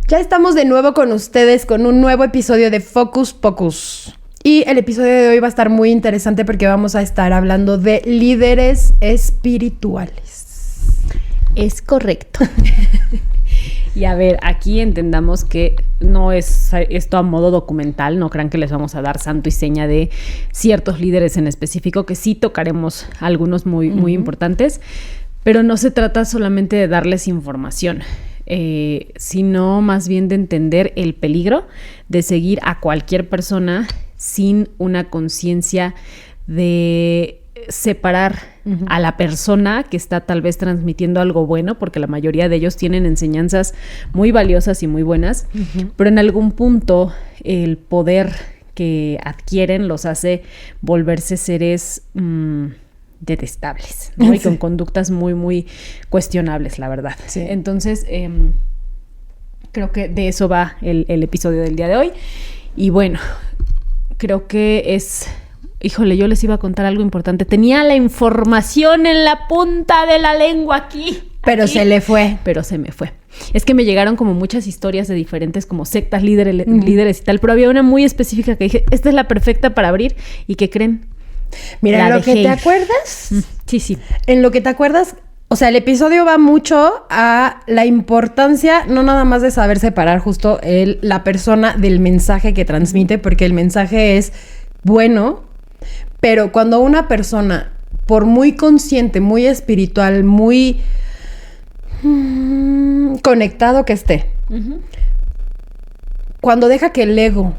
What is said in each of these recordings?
Ya estamos de nuevo con ustedes con un nuevo episodio de Focus Pocus. Y el episodio de hoy va a estar muy interesante porque vamos a estar hablando de líderes espirituales. Es correcto. Y a ver, aquí entendamos que no es esto a modo documental, no crean que les vamos a dar santo y seña de ciertos líderes en específico, que sí tocaremos algunos muy importantes, pero no se trata solamente de darles información, sino más bien de entender el peligro de seguir a cualquier persona sin una conciencia de separar a la persona que está tal vez transmitiendo algo bueno, porque la mayoría de ellos tienen enseñanzas muy valiosas y muy buenas, pero en algún punto el poder que adquieren los hace volverse seres detestables, ¿no? Y con conductas muy cuestionables, la verdad. Sí. Entonces, creo que de eso va el episodio del día de hoy. Y bueno, creo que es... Híjole, yo les iba a contar algo importante. Tenía la información en la punta de la lengua aquí. Pero se le fue. Pero se me fue. Es que me llegaron como muchas historias de diferentes como sectas, líderes y tal, pero había una muy específica que dije, esta es la perfecta para abrir. ¿Y qué creen? Mira, en lo que te acuerdas... Sí. En lo que te acuerdas... O sea, el episodio va mucho a la importancia, no nada más de saber separar justo la persona del mensaje que transmite, porque el mensaje es bueno, pero cuando una persona, por muy consciente, muy espiritual, muy conectado que esté, cuando deja que el ego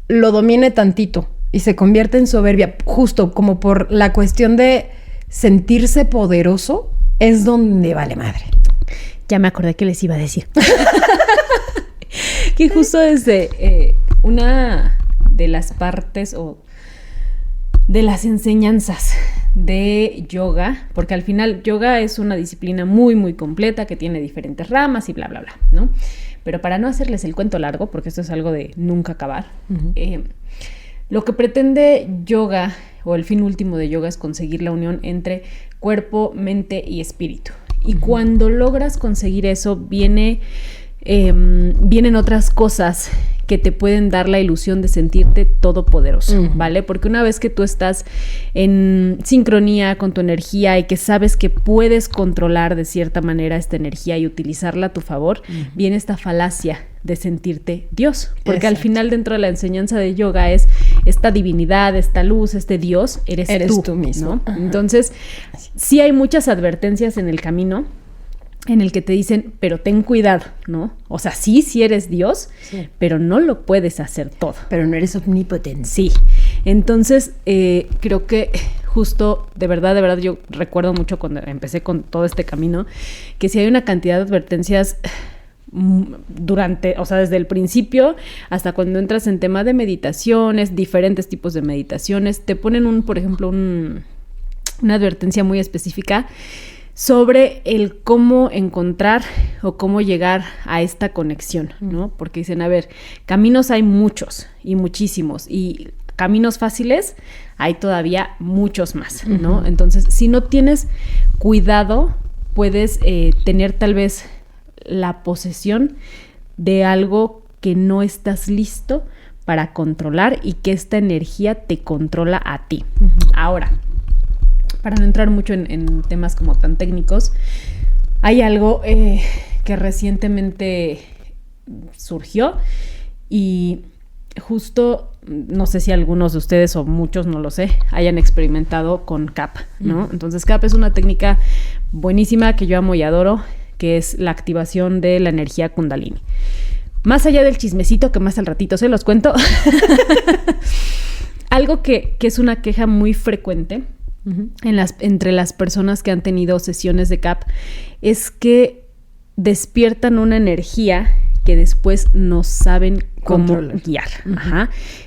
lo domine tantito y se convierte en soberbia, justo como por la cuestión de sentirse poderoso, es donde vale madre. Ya me acordé que les iba a decir. Que justo desde una de las partes o de las enseñanzas de yoga, porque al final yoga es una disciplina muy completa que tiene diferentes ramas y bla, ¿no? Pero para no hacerles el cuento largo, porque esto es algo de nunca acabar, lo que pretende yoga o el fin último de yoga es conseguir la unión entre cuerpo, mente y espíritu. Y cuando logras conseguir eso, vienen otras cosas que te pueden dar la ilusión de sentirte todopoderoso, ¿vale? Porque una vez que tú estás en sincronía con tu energía y que sabes que puedes controlar de cierta manera esta energía y utilizarla a tu favor, viene esta falacia de sentirte Dios. Porque al final, dentro de la enseñanza de yoga es esta divinidad, esta luz, este Dios, eres tú mismo, ¿no? Entonces, sí hay muchas advertencias en el camino en el que te dicen, pero ten cuidado, ¿no? O sea, sí eres Dios, pero no lo puedes hacer todo. Pero no eres omnipotente. Sí. Entonces, creo que justo, de verdad, yo recuerdo mucho cuando empecé con todo este camino, que si hay una cantidad de advertencias desde el principio hasta cuando entras en tema de meditaciones, diferentes tipos de meditaciones, te ponen por ejemplo, una advertencia muy específica sobre el cómo encontrar o cómo llegar a esta conexión, ¿no? Porque dicen, a ver, caminos hay muchos y muchísimos, y caminos fáciles hay todavía muchos más, ¿no? Entonces, si no tienes cuidado, puedes tener tal vez la posesión de algo que no estás listo para controlar y que esta energía te controla a ti. Ahora, para no entrar mucho en temas como tan técnicos, hay algo que recientemente surgió y justo, no sé si algunos de ustedes o muchos, no lo sé, hayan experimentado con CAP, ¿no? Entonces CAP es una técnica buenísima que yo amo y adoro, que es la activación de la energía Kundalini. Más allá del chismecito que más al ratito se los cuento, algo que es una queja muy frecuente entre las personas que han tenido sesiones de CAP es que despiertan una energía que después no saben cómo guiar.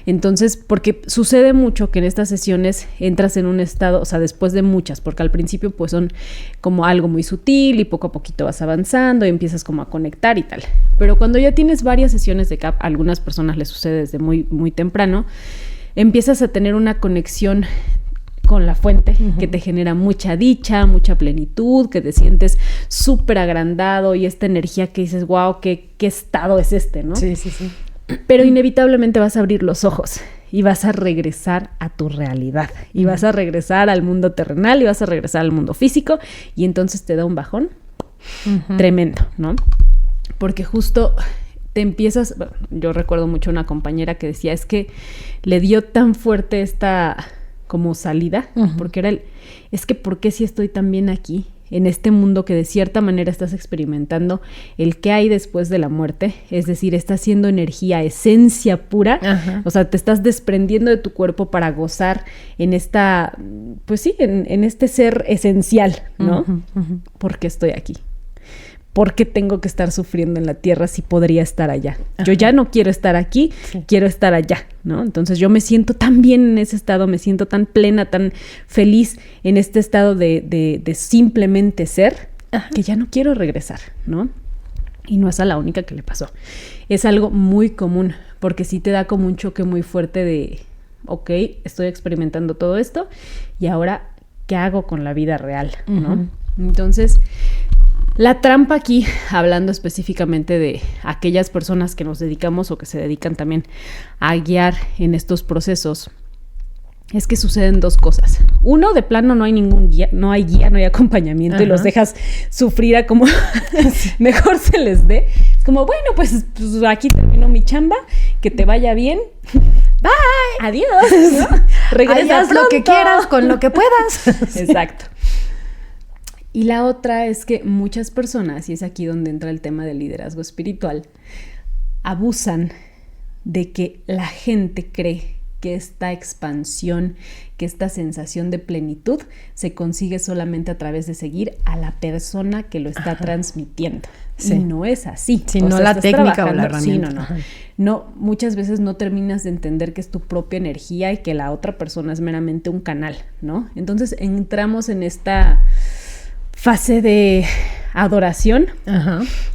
Entonces, porque sucede mucho que en estas sesiones entras en un estado, o sea, después de muchas, porque al principio pues son como algo muy sutil y poco a poquito vas avanzando y empiezas como a conectar y tal. Pero cuando ya tienes varias sesiones de CAP, a algunas personas les sucede desde muy temprano, empiezas a tener una conexión con la fuente, que te genera mucha dicha, mucha plenitud, que te sientes súper agrandado y esta energía que dices, wow, ¿qué estado es este, ¿no? Sí, sí, sí. Pero inevitablemente vas a abrir los ojos y vas a regresar a tu realidad y vas a regresar al mundo terrenal y vas a regresar al mundo físico y entonces te da un bajón tremendo, ¿no? Porque justo te empiezas, yo recuerdo mucho una compañera que decía, es que le dio tan fuerte esta como salida, porque era es que ¿por qué si estoy tan bien aquí? En este mundo que de cierta manera estás experimentando el que hay después de la muerte, es decir, estás siendo energía, esencia pura, o sea, te estás desprendiendo de tu cuerpo para gozar en esta, pues sí, en este ser esencial, ¿no? ¿Por qué estoy aquí? ¿Por qué tengo que estar sufriendo en la tierra si podría estar allá? Yo ya no quiero estar aquí, quiero estar allá, ¿no? Entonces yo me siento tan bien en ese estado, me siento tan plena, tan feliz en este estado de simplemente ser, que ya no quiero regresar, ¿no? Y no es a la única que le pasó. Es algo muy común, porque sí te da como un choque muy fuerte de, ok, estoy experimentando todo esto, y ahora, ¿qué hago con la vida real, no? Entonces, la trampa aquí, hablando específicamente de aquellas personas que nos dedicamos o que se dedican también a guiar en estos procesos, es que suceden dos cosas. Uno, de plano no hay ningún guía, no hay acompañamiento y los dejas sufrir a como mejor se les dé. Es como, bueno, pues aquí termino mi chamba, que te vaya bien. Bye. Adiós, ¿no? Regresa haz lo que quieras con lo que puedas. Exacto. Y la otra es que muchas personas, y es aquí donde entra el tema del liderazgo espiritual, abusan de que la gente cree que esta expansión, que esta sensación de plenitud se consigue solamente a través de seguir a la persona que lo está transmitiendo. Sí. Y no es así. Sí, no la técnica o la herramienta. Sí, no, muchas veces no terminas de entender que es tu propia energía y que la otra persona es meramente un canal, ¿no? Entonces entramos en esta fase de adoración.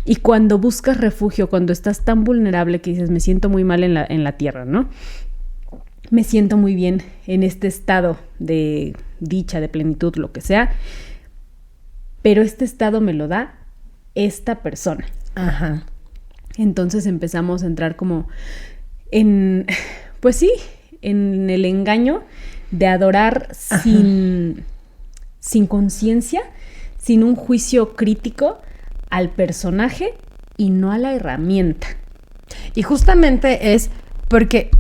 Y cuando buscas refugio, cuando estás tan vulnerable que dices, me siento muy mal en la tierra, ¿no? Me siento muy bien en este estado de dicha, de plenitud, lo que sea, pero este estado me lo da esta persona. Entonces empezamos a entrar como en, pues sí, en el engaño de adorar sin conciencia, sin un juicio crítico al personaje y no a la herramienta. Y justamente es porque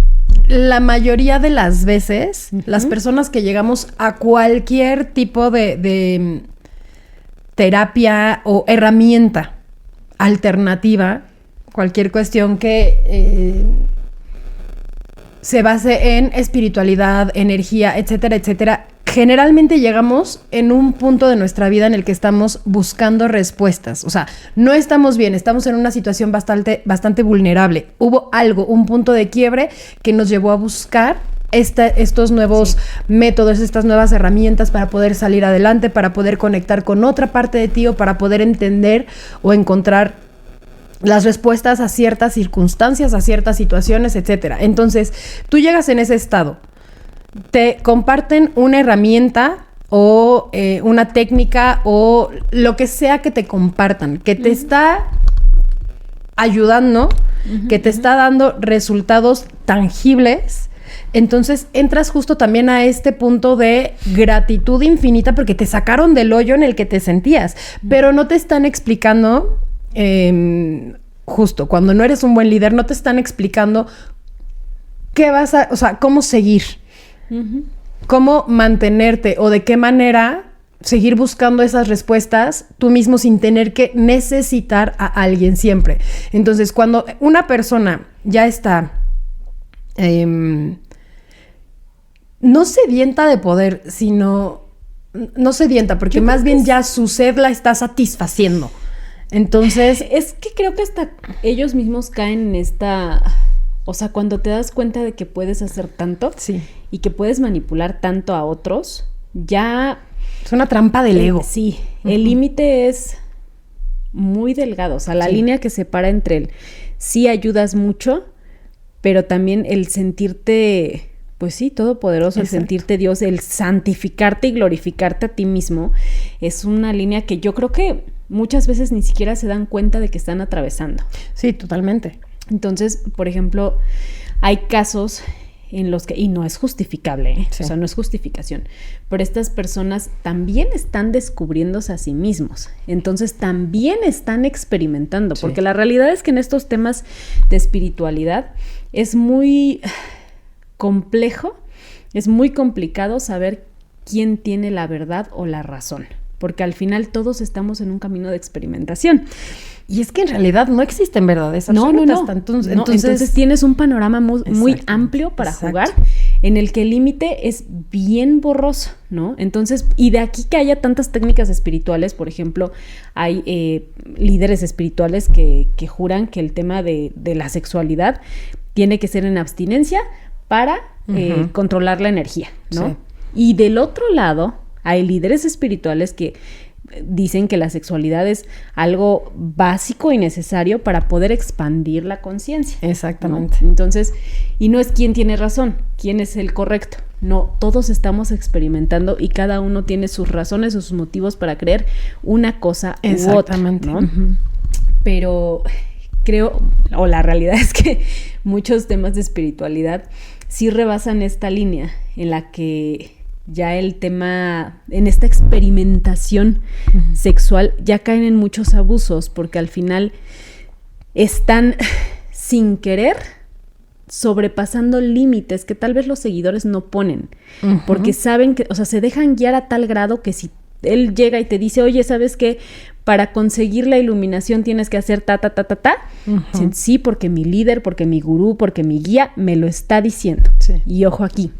la mayoría de las veces, las personas que llegamos a cualquier tipo de terapia o herramienta alternativa, cualquier cuestión que se base en espiritualidad, energía, etcétera, etcétera, generalmente llegamos en un punto de nuestra vida en el que estamos buscando respuestas. O sea, no estamos bien, estamos en una situación bastante vulnerable. Hubo algo, un punto de quiebre que nos llevó a buscar estos nuevos métodos, estas nuevas herramientas para poder salir adelante, para poder conectar con otra parte de ti o para poder entender o encontrar las respuestas a ciertas circunstancias, a ciertas situaciones, etcétera. Entonces, tú llegas en ese estado. Te comparten una herramienta o una técnica o lo que sea que te compartan, que te está ayudando, que te está dando resultados tangibles. Entonces entras justo también a este punto de gratitud infinita porque te sacaron del hoyo en el que te sentías, pero no te están explicando, justo cuando no eres un buen líder, no te están explicando cómo seguir. Cómo mantenerte o de qué manera seguir buscando esas respuestas tú mismo sin tener que necesitar a alguien siempre. Entonces, cuando una persona ya está no sedienta de poder, sino no sedienta, porque más bien ya su sed la está satisfaciendo. Entonces, es que creo que hasta ellos mismos caen en esta... O sea, cuando te das cuenta de que puedes hacer tanto y que puedes manipular tanto a otros, ya... Es una trampa del ego. Sí, el límite es muy delgado. O sea, la línea que separa entre el sí ayudas mucho, pero también el sentirte pues sí, todopoderoso, el sentirte Dios, el santificarte y glorificarte a ti mismo, es una línea que yo creo que muchas veces ni siquiera se dan cuenta de que están atravesando. Sí, totalmente. Entonces, por ejemplo, hay casos en los que, y no es justificable, ¿eh? Sí. O sea, no es justificación, pero estas personas también están descubriéndose a sí mismos, entonces también están experimentando, sí. Porque la realidad es que en estos temas de espiritualidad es muy complejo, es muy complicado saber quién tiene la verdad o la razón, porque al final todos estamos en un camino de experimentación. Y es que en realidad no existen verdades absolutas. No. Entonces tienes un panorama muy amplio para jugar, en el que el límite es bien borroso, ¿no? Entonces, y de aquí que haya tantas técnicas espirituales, por ejemplo, hay líderes espirituales que juran que el tema de la sexualidad tiene que ser en abstinencia para controlar la energía, ¿no? Sí. Y del otro lado, hay líderes espirituales que dicen que la sexualidad es algo básico y necesario para poder expandir la conciencia. Exactamente. ¿No? Entonces, y no es quién tiene razón, quién es el correcto. No, todos estamos experimentando y cada uno tiene sus razones o sus motivos para creer una cosa u otra, ¿no? Pero creo, o la realidad es que muchos temas de espiritualidad sí rebasan esta línea en la que ya el tema, en esta experimentación sexual, ya caen en muchos abusos, porque al final están sin querer sobrepasando límites que tal vez los seguidores no ponen, porque saben que, o sea, se dejan guiar a tal grado que si él llega y te dice, oye, ¿sabes qué? Para conseguir la iluminación tienes que hacer ta. Dicen, sí, porque mi líder, porque mi gurú, porque mi guía me lo está diciendo. Sí. Y ojo aquí,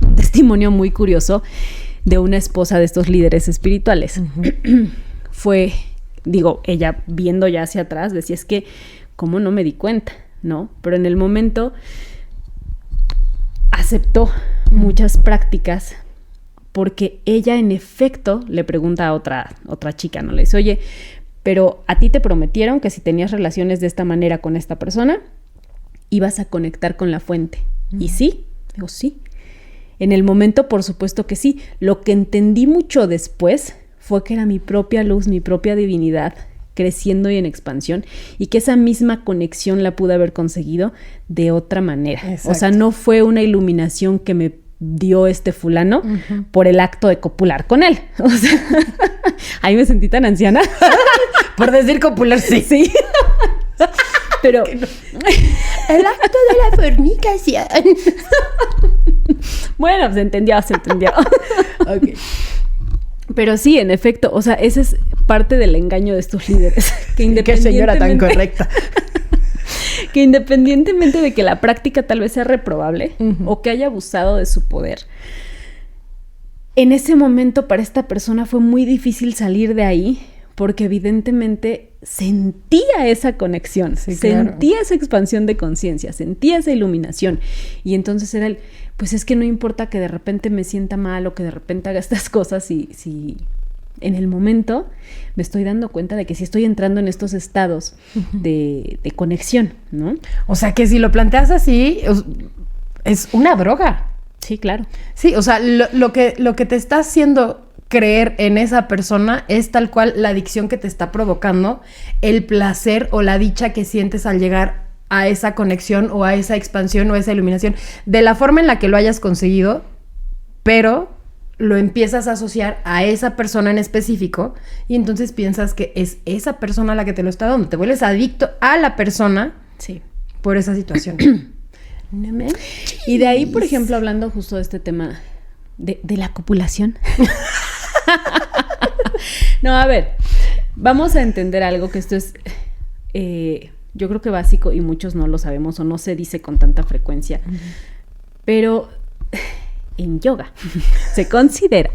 un testimonio muy curioso de una esposa de estos líderes espirituales. Fue, digo, ella viendo ya hacia atrás, decía, es que, ¿cómo no me di cuenta? ¿No? Pero en el momento aceptó muchas prácticas porque ella en efecto le pregunta a otra chica, ¿no? Le dice, oye, pero a ti te prometieron que si tenías relaciones de esta manera con esta persona, ibas a conectar con la fuente. ¿Y sí? Digo, sí. En el momento, por supuesto que sí. Lo que entendí mucho después fue que era mi propia luz, mi propia divinidad, creciendo y en expansión, y que esa misma conexión la pude haber conseguido de otra manera. Exacto. O sea, no fue una iluminación que me dio este fulano por el acto de copular con él. O sea, ahí me sentí tan anciana. Por decir copular, sí. Sí. Pero no. El acto de la fornicación. Bueno, se entendió. Okay. Pero sí, en efecto, o sea, ese es parte del engaño de estos líderes. Qué señora tan correcta. Que independientemente de que la práctica tal vez sea reprobable o que haya abusado de su poder, en ese momento para esta persona fue muy difícil salir de ahí, porque evidentemente sentía esa conexión, sí, sentía esa expansión de conciencia, sentía esa iluminación. Y entonces era pues es que no importa que de repente me sienta mal o que de repente haga estas cosas, si en el momento me estoy dando cuenta de que sí estoy entrando en estos estados de conexión, ¿no? O sea, que si lo planteas así, es una droga. Sí, claro. Sí, o sea, lo que te está haciendo creer en esa persona es tal cual la adicción que te está provocando, el placer o la dicha que sientes al llegar a esa conexión o a esa expansión o a esa iluminación, de la forma en la que lo hayas conseguido, pero lo empiezas a asociar a esa persona en específico y entonces piensas que es esa persona la que te lo está dando. Te vuelves adicto a la persona, sí, por esa situación. Y de ahí, por ejemplo, hablando justo de este tema de la copulación. No, a ver, vamos a entender algo, que esto es yo creo que básico y muchos no lo sabemos o no se dice con tanta frecuencia, pero en yoga se considera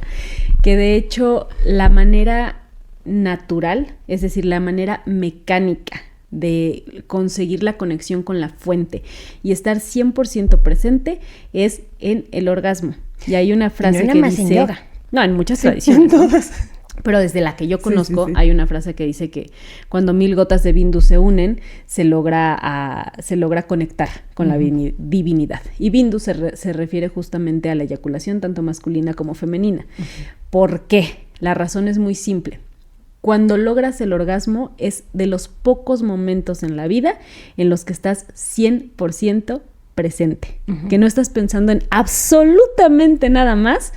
que de hecho la manera natural, es decir, la manera mecánica de conseguir la conexión con la fuente y estar 100% presente es en el orgasmo. Y hay una frase que dice... En yoga. No, en muchas tradiciones. En todas. Pero desde la que yo conozco, hay una frase que dice que cuando 1000 gotas de bindu se unen, se logra conectar con la divinidad. Y bindu se refiere justamente a la eyaculación, tanto masculina como femenina. ¿Por qué? La razón es muy simple. Cuando logras el orgasmo es de los pocos momentos en la vida en los que estás 100% presente. Que no estás pensando en absolutamente nada más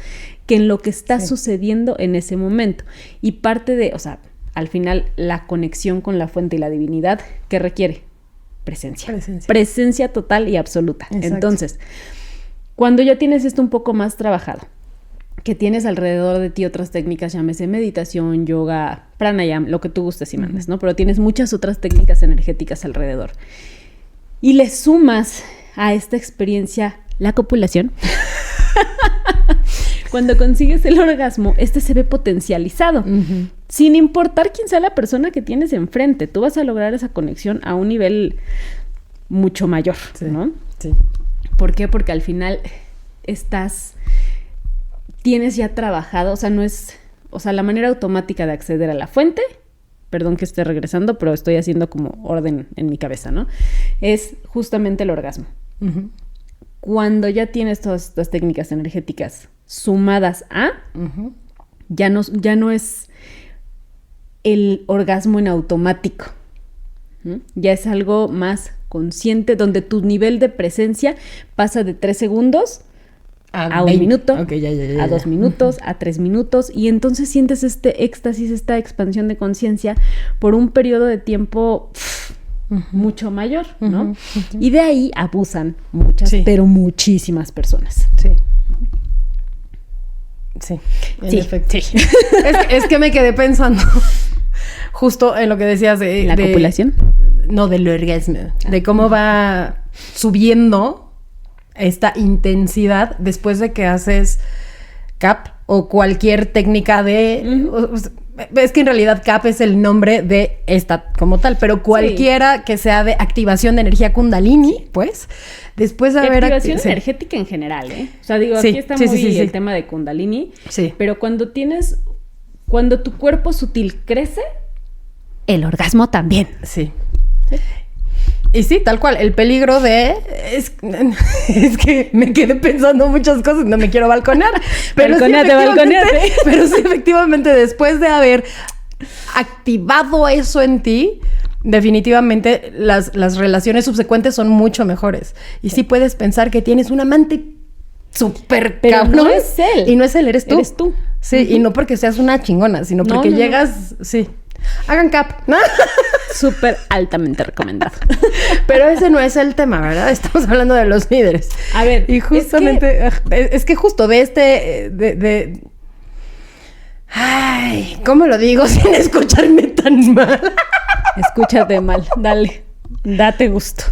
que en lo que está sucediendo en ese momento. Y parte de, o sea, al final, la conexión con la fuente y la divinidad, ¿qué requiere? Presencia. Presencia total y absoluta. Exacto. Entonces, cuando ya tienes esto un poco más trabajado, que tienes alrededor de ti otras técnicas, llámese meditación, yoga, pranayama, lo que tú gustes y mandes, ¿no? Pero tienes muchas otras técnicas energéticas alrededor. Y le sumas a esta experiencia la copulación. Cuando consigues el orgasmo, se ve potencializado. Sin importar quién sea la persona que tienes enfrente, tú vas a lograr esa conexión a un nivel mucho mayor, ¿no? Sí. ¿Por qué? Porque al final tienes ya trabajado, o sea, no es, o sea, la manera automática de acceder a la fuente, perdón que esté regresando, pero estoy haciendo como orden en mi cabeza, ¿no? Es justamente el orgasmo. Cuando ya tienes todas estas técnicas energéticas sumadas a, ya no es el orgasmo en automático. Ya es algo más consciente, donde tu nivel de presencia pasa de 3 segundos a 1 minuto, a 2 minutos, a 3 minutos, y entonces sientes este éxtasis, esta expansión de conciencia por un periodo de tiempo mucho mayor, ¿no? Y de ahí abusan muchas, pero muchísimas personas. Sí, en efecto. Sí. Es que me quedé pensando justo en lo que decías de... ¿La copulación? No, del orgasmo. De cómo va subiendo esta intensidad después de que haces CAP o cualquier técnica de... Es que en realidad CAP es el nombre de esta como tal, pero cualquiera que sea de activación de energía kundalini, pues, después de haber... Activación energética en general, ¿eh? O sea, digo, aquí está muy el tema de kundalini, pero cuando tu cuerpo sutil crece, el orgasmo también. Sí. Y sí, tal cual, el peligro de... Es que me quedé pensando muchas cosas, no me quiero balconear. Pero balconeate. Pero sí, efectivamente, después de haber activado eso en ti, definitivamente las relaciones subsecuentes son mucho mejores. Y sí puedes pensar que tienes un amante súper cabrón. No es él. Y no es él, eres tú. Eres tú. Sí, y no porque seas una chingona, sino porque llegas... Sí. Hagan CAP, ¿no? Súper altamente recomendado. Pero ese no es el tema, ¿verdad? Estamos hablando de los líderes. A ver, y justamente... Es que justo de Ay, ¿cómo lo digo sin escucharme tan mal? Escúchate mal, dale. Date gusto.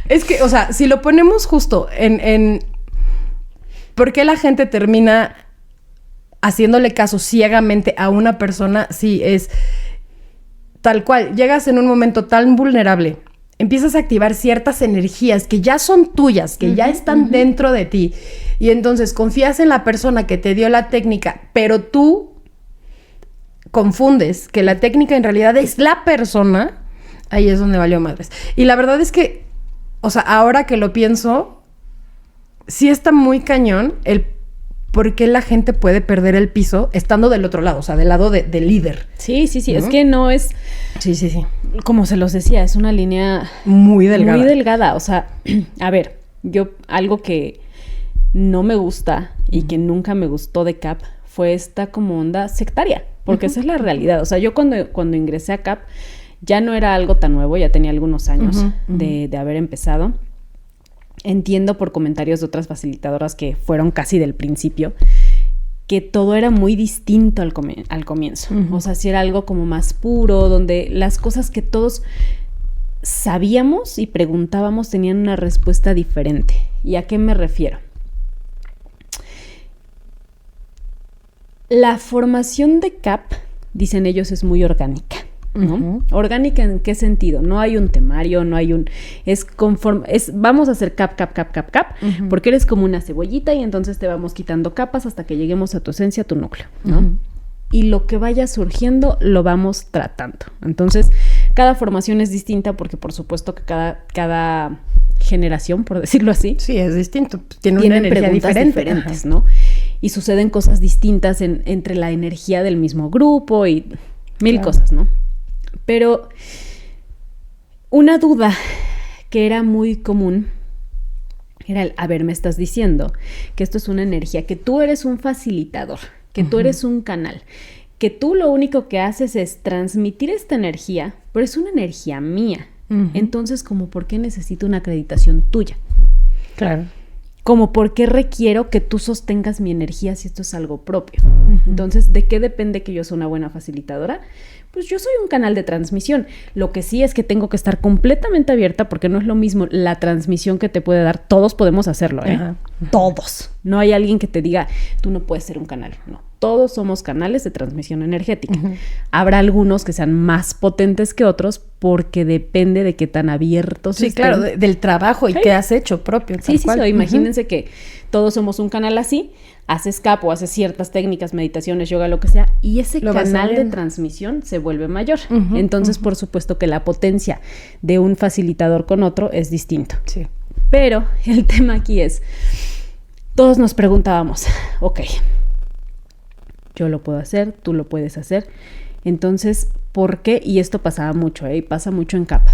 Es que, o sea, si lo ponemos justo en ¿por qué la gente termina haciéndole caso ciegamente a una persona? Sí, es tal cual. Llegas en un momento tan vulnerable, empiezas a activar ciertas energías que ya son tuyas, que ya están dentro de ti, y entonces confías en la persona que te dio la técnica, pero tú confundes que la técnica en realidad es la persona. Ahí es donde valió madres. Y la verdad es que, o sea, ahora que lo pienso, sí está muy cañón el por qué la gente puede perder el piso estando del otro lado, o sea, del lado del líder. Sí. ¿No? Es que no es... Sí. Como se los decía, es una línea... Muy delgada. Muy delgada, o sea, a ver, algo que no me gusta y que nunca me gustó de CAP fue esta como onda sectaria, porque esa es la realidad. O sea, yo cuando ingresé a CAP ya no era algo tan nuevo, ya tenía algunos años de haber empezado. Entiendo por comentarios de otras facilitadoras que fueron casi del principio, que todo era muy distinto al comienzo. O sea, sí era algo como más puro, donde las cosas que todos sabíamos y preguntábamos tenían una respuesta diferente. ¿Y a qué me refiero? La formación de CAP, dicen ellos, es muy orgánica, ¿no? ¿Orgánica en qué sentido? No hay un temario, no hay un... vamos a hacer CAP, porque eres como una cebollita y entonces te vamos quitando capas hasta que lleguemos a tu esencia, a tu núcleo, ¿no? y lo que vaya surgiendo lo vamos tratando. Entonces, cada formación es distinta porque por supuesto que cada generación, por decirlo así, sí, es distinto. Tiene una energía diferentes, ¿no? Y suceden cosas distintas entre la energía del mismo grupo y mil cosas, ¿no? Pero una duda que era muy común era a ver, me estás diciendo que esto es una energía, que tú eres un facilitador, que tú eres un canal, que tú lo único que haces es transmitir esta energía, pero es una energía mía. Entonces, ¿como por qué necesito una acreditación tuya? Claro. Como por qué requiero que tú sostengas mi energía si esto es algo propio. Entonces, ¿de qué depende que yo sea una buena facilitadora? Pues yo soy un canal de transmisión. Lo que sí es que tengo que estar completamente abierta porque no es lo mismo la transmisión que te puede dar. Todos podemos hacerlo, ¿eh? Todos. No hay alguien que te diga, tú no puedes ser un canal. No. Todos somos canales de transmisión energética. Habrá algunos que sean más potentes que otros porque depende de qué tan abiertos estén. Sí, claro, del trabajo y qué has hecho propio. Sí. Imagínense que todos somos un canal así, haces CAP o haces ciertas técnicas, meditaciones, yoga, lo que sea, y ese canal de transmisión se vuelve mayor. Entonces, por supuesto que la potencia de un facilitador con otro es distinto. Sí. Pero el tema aquí es, todos nos preguntábamos, ok, yo lo puedo hacer, tú lo puedes hacer. Entonces, ¿por qué? Y esto pasaba mucho, pasa mucho en CAP.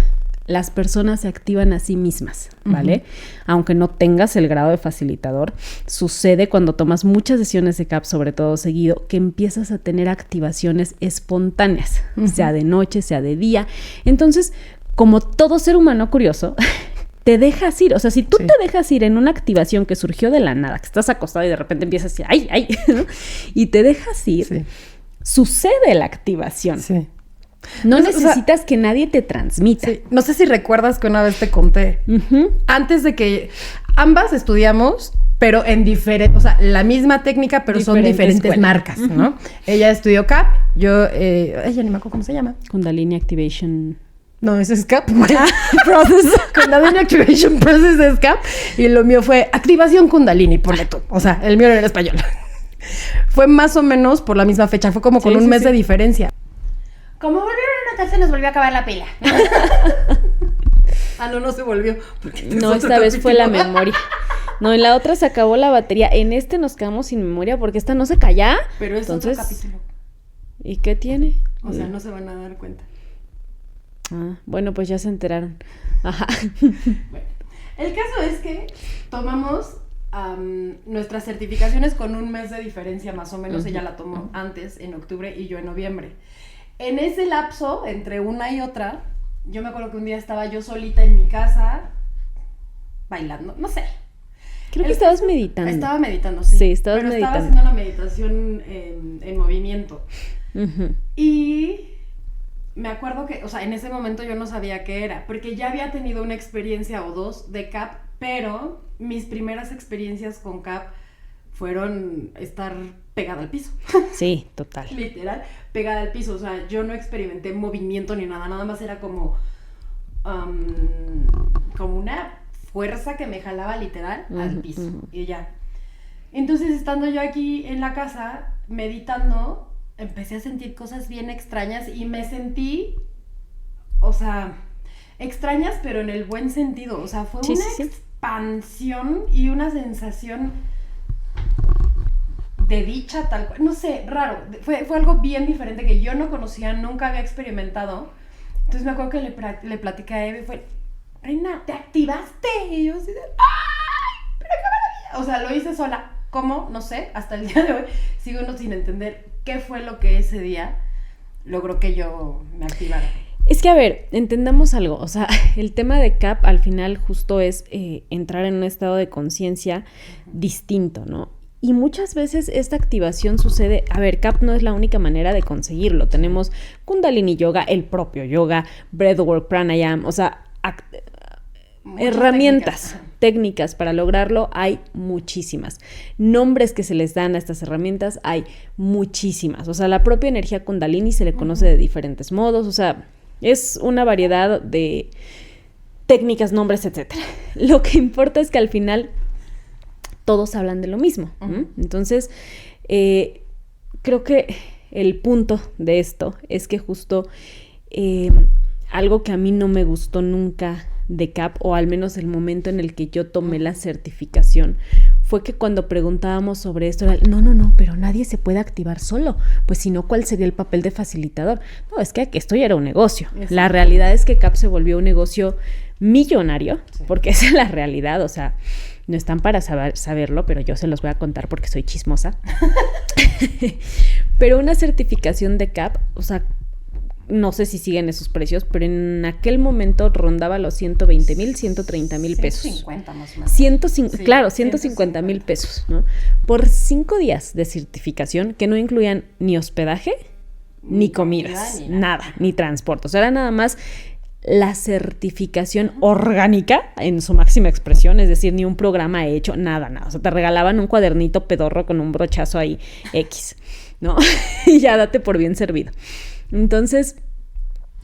Las personas se activan a sí mismas, ¿vale? Aunque no tengas el grado de facilitador, sucede cuando tomas muchas sesiones de CAP, sobre todo seguido, que empiezas a tener activaciones espontáneas, sea de noche, sea de día. Entonces, como todo ser humano curioso, te dejas ir. O sea, si tú te dejas ir en una activación que surgió de la nada, que estás acostado y de repente empiezas a decir, ¡ay, ay! ¿no? Y te dejas ir, sucede la activación. Sí. No necesitas que nadie te transmita. Sí. No sé si recuerdas que una vez te conté, antes de que ambas estudiamos, pero en diferentes, o sea, la misma técnica, pero son diferentes marcas, ¿no? Ella estudió CAP, yo, ella ni me acuerdo cómo se llama. Kundalini Activation. No, ese es CAP. Process. Kundalini Activation Process es CAP. Y lo mío fue activación Kundalini, ponle tú. O sea, el mío era en español. Fue más o menos por la misma fecha, fue como con un mes de diferencia. Como volvieron a notar, se nos volvió a acabar la pila. No se volvió. No, esta vez fue la memoria. No, en la otra se acabó la batería. En este nos quedamos sin memoria porque esta no se calla. Pero es otro capítulo. ¿Y qué tiene? O sea, no se van a dar cuenta. Bueno, pues ya se enteraron. Ajá. Bueno, el caso es que tomamos nuestras certificaciones con un mes de diferencia más o menos. Ella la tomó antes, en octubre, y yo en noviembre. En ese lapso, entre una y otra, yo me acuerdo que un día estaba yo solita en mi casa, bailando, no sé. Creo que estabas meditando. Estaba meditando, sí. Sí, estabas meditando. Estaba haciendo una meditación en movimiento. Y me acuerdo que, o sea, en ese momento yo no sabía qué era, porque ya había tenido una experiencia o dos de CAP, pero mis primeras experiencias con CAP fueron estar pegada al piso. Sí, total. Literal, pegada al piso. O sea, yo no experimenté movimiento ni nada más era como una fuerza que me jalaba literal al piso. Y ya. Entonces, estando yo aquí en la casa, meditando, empecé a sentir cosas bien extrañas y me sentí, o sea, extrañas, pero en el buen sentido. O sea, fue una expansión y una sensación de dicha tal cual, no sé, raro, fue algo bien diferente que yo no conocía, nunca había experimentado. Entonces me acuerdo que le platicé a Eve y fue, Reina, ¿te activaste? Y yo así de, ¡ay! ¡Pero qué maravilla! O sea, lo hice sola. ¿Cómo? No sé, hasta el día de hoy sigo sin entender qué fue lo que ese día logró que yo me activara. Es que, a ver, entendamos algo, o sea, el tema de CAP al final justo es entrar en un estado de conciencia distinto, ¿no? Y muchas veces esta activación sucede, a ver, CAP no es la única manera de conseguirlo. Tenemos Kundalini Yoga, el propio yoga, Breathwork, Pranayam, o sea, herramientas, técnicas para lograrlo hay muchísimas. Nombres que se les dan a estas herramientas hay muchísimas. O sea, la propia energía Kundalini se le conoce de diferentes modos, o sea, es una variedad de técnicas, nombres, etcétera. Lo que importa es que al final todos hablan de lo mismo. Entonces, creo que el punto de esto es que justo algo que a mí no me gustó nunca de CAP, o al menos el momento en el que yo tomé la certificación, fue que cuando preguntábamos sobre esto, era, no, pero nadie se puede activar solo, pues si no, ¿cuál sería el papel de facilitador? No, es que esto ya era un negocio. Exacto. La realidad es que CAP se volvió un negocio millonario, porque esa es la realidad, o sea, no están para saberlo, pero yo se los voy a contar porque soy chismosa. Pero una certificación de CAP, o sea, no sé si siguen esos precios, pero en aquel momento rondaba los 120,000, 130,000 pesos. 150 más o menos. Sí, claro, 150,000 pesos, ¿no? Por 5 días de certificación que no incluían ni hospedaje, ni comidas, nada, ni transporte. O sea, era nada más la certificación orgánica en su máxima expresión, es decir, ni un programa hecho, nada. O sea, te regalaban un cuadernito pedorro con un brochazo ahí X, ¿no? Y ya date por bien servido. Entonces,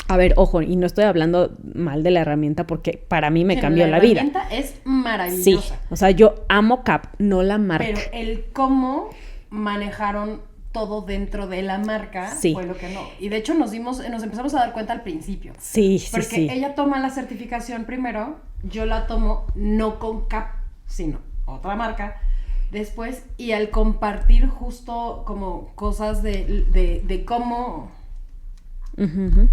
a ver, ojo, y no estoy hablando mal de la herramienta porque para mí me cambió la vida. La herramienta es maravillosa. Sí, o sea, yo amo CAP, no la marca. Pero el cómo manejaron todo dentro de la marca fue lo que no. Y de hecho nos empezamos a dar cuenta al principio. Sí. Porque ella toma la certificación primero, yo la tomo no con CAP, sino otra marca. Después, y al compartir justo como cosas de cómo... Uh-huh.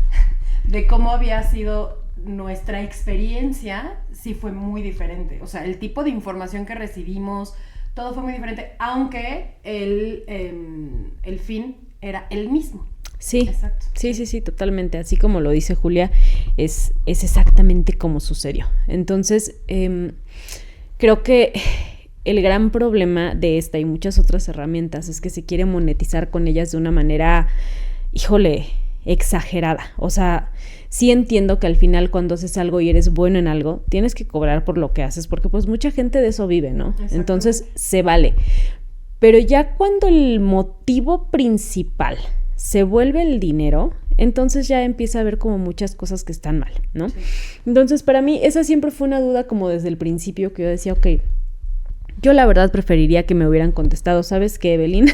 De cómo había sido nuestra experiencia, sí fue muy diferente. O sea, el tipo de información que recibimos, todo fue muy diferente, aunque el fin era el mismo. Sí, exacto. Sí, totalmente. Así como lo dice Julia, es exactamente como sucedió. Entonces, creo que el gran problema de esta y muchas otras herramientas es que se quiere monetizar con ellas de una manera, híjole, exagerada. O sea, sí entiendo que al final cuando haces algo y eres bueno en algo, tienes que cobrar por lo que haces, porque pues mucha gente de eso vive, ¿no? Entonces se vale. Pero ya cuando el motivo principal se vuelve el dinero, entonces ya empieza a haber como muchas cosas que están mal, ¿no? Sí. Entonces para mí esa siempre fue una duda como desde el principio, que yo decía, ok, yo la verdad preferiría que me hubieran contestado, ¿sabes qué, Evelyn?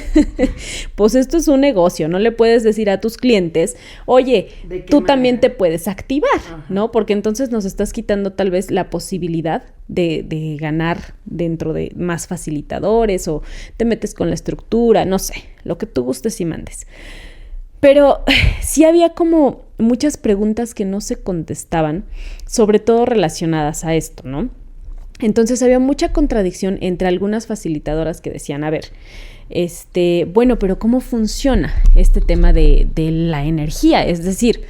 Pues esto es un negocio, no le puedes decir a tus clientes, oye, tú también te puedes activar, ajá, ¿no? Porque entonces nos estás quitando tal vez la posibilidad de ganar dentro de más facilitadores, o te metes con la estructura, no sé, lo que tú gustes y mandes. Pero sí había como muchas preguntas que no se contestaban, sobre todo relacionadas a esto, ¿no? Entonces había mucha contradicción entre algunas facilitadoras que decían, a ver, bueno, pero ¿cómo funciona este tema de la energía? Es decir,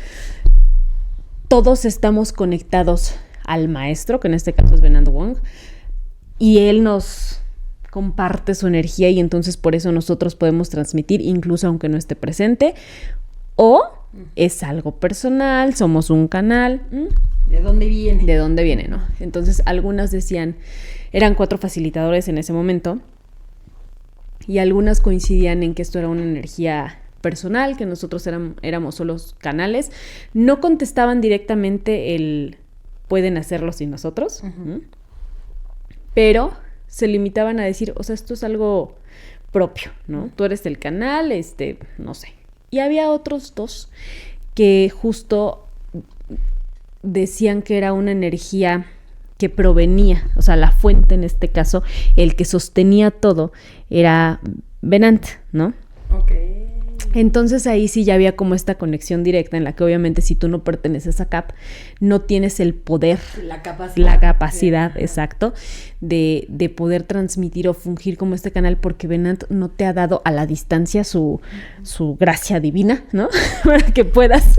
todos estamos conectados al maestro, que en este caso es Venant Wong, y él nos comparte su energía y entonces por eso nosotros podemos transmitir incluso aunque no esté presente, o es algo personal, somos un canal. ¿De dónde viene? ¿De dónde viene, no? Entonces, algunas decían, eran 4 facilitadores en ese momento, y algunas coincidían en que esto era una energía personal, que nosotros éramos solo canales. No contestaban directamente el pueden hacerlo sin nosotros, pero se limitaban a decir, o sea, esto es algo propio, ¿no? Tú eres el canal, no sé. Y había otros 2 que justo decían que era una energía que provenía, o sea, la fuente en este caso, el que sostenía todo, era Venant, ¿no? Okay. Entonces ahí sí ya había como esta conexión directa en la que obviamente si tú no perteneces a CAP, no tienes el poder, la capacidad, exacto, de poder transmitir o fungir como este canal, porque Venant no te ha dado a la distancia su gracia divina, ¿no? Para que puedas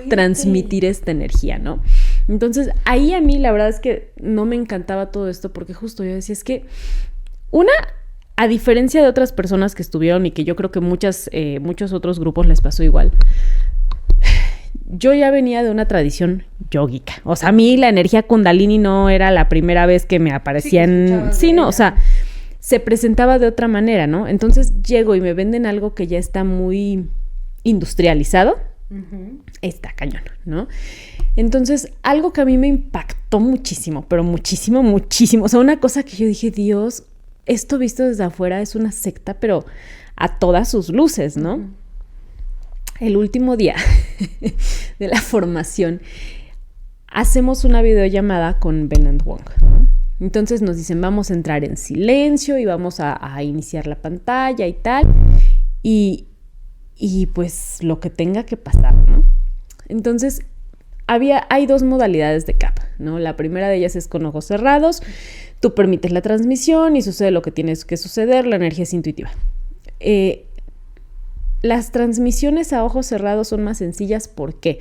transmitir esta energía, ¿no? Entonces ahí a mí la verdad es que no me encantaba todo esto, porque justo yo decía, es que a diferencia de otras personas que estuvieron y que yo creo que muchos otros grupos les pasó igual, yo ya venía de una tradición yógica. O sea, a mí la energía kundalini no era la primera vez que me aparecía o sea, se presentaba de otra manera, ¿no? Entonces llego y me venden algo que ya está muy industrializado, está cañón, ¿no? Entonces, algo que a mí me impactó muchísimo, pero muchísimo, muchísimo. O sea, una cosa que yo dije, Dios, esto visto desde afuera es una secta, pero a todas sus luces, ¿no? el último día de la formación, hacemos una videollamada con Ben and Wong, ¿no? Entonces nos dicen, vamos a entrar en silencio y vamos a iniciar la pantalla y tal. Y pues lo que tenga que pasar, ¿no? Entonces, hay 2 modalidades de CAP, ¿no? La primera de ellas es con ojos cerrados. Tú permites la transmisión y sucede lo que tienes que suceder, la energía es intuitiva. Las transmisiones a ojos cerrados son más sencillas, ¿por qué?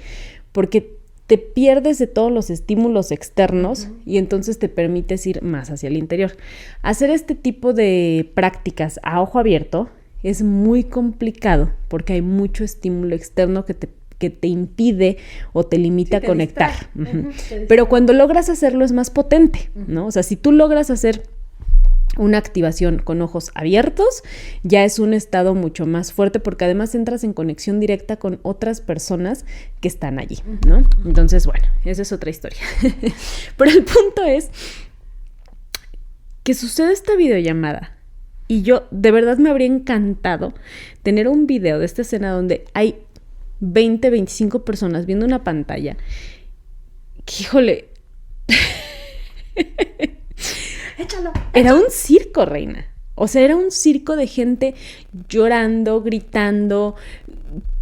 Porque te pierdes de todos los estímulos externos y entonces te permites ir más hacia el interior. Hacer este tipo de prácticas a ojo abierto es muy complicado porque hay mucho estímulo externo que te impide o te limita a conectar. Pero cuando logras hacerlo es más potente, ¿no? O sea, si tú logras hacer una activación con ojos abiertos, ya es un estado mucho más fuerte porque además entras en conexión directa con otras personas que están allí, ¿no? Entonces, bueno, esa es otra historia. Pero el punto es que sucede esta videollamada y yo de verdad me habría encantado tener un video de esta escena donde hay 20, 25 personas viendo una pantalla. Que, híjole... Échalo. Era un circo, reina. O sea, era un circo de gente llorando, gritando,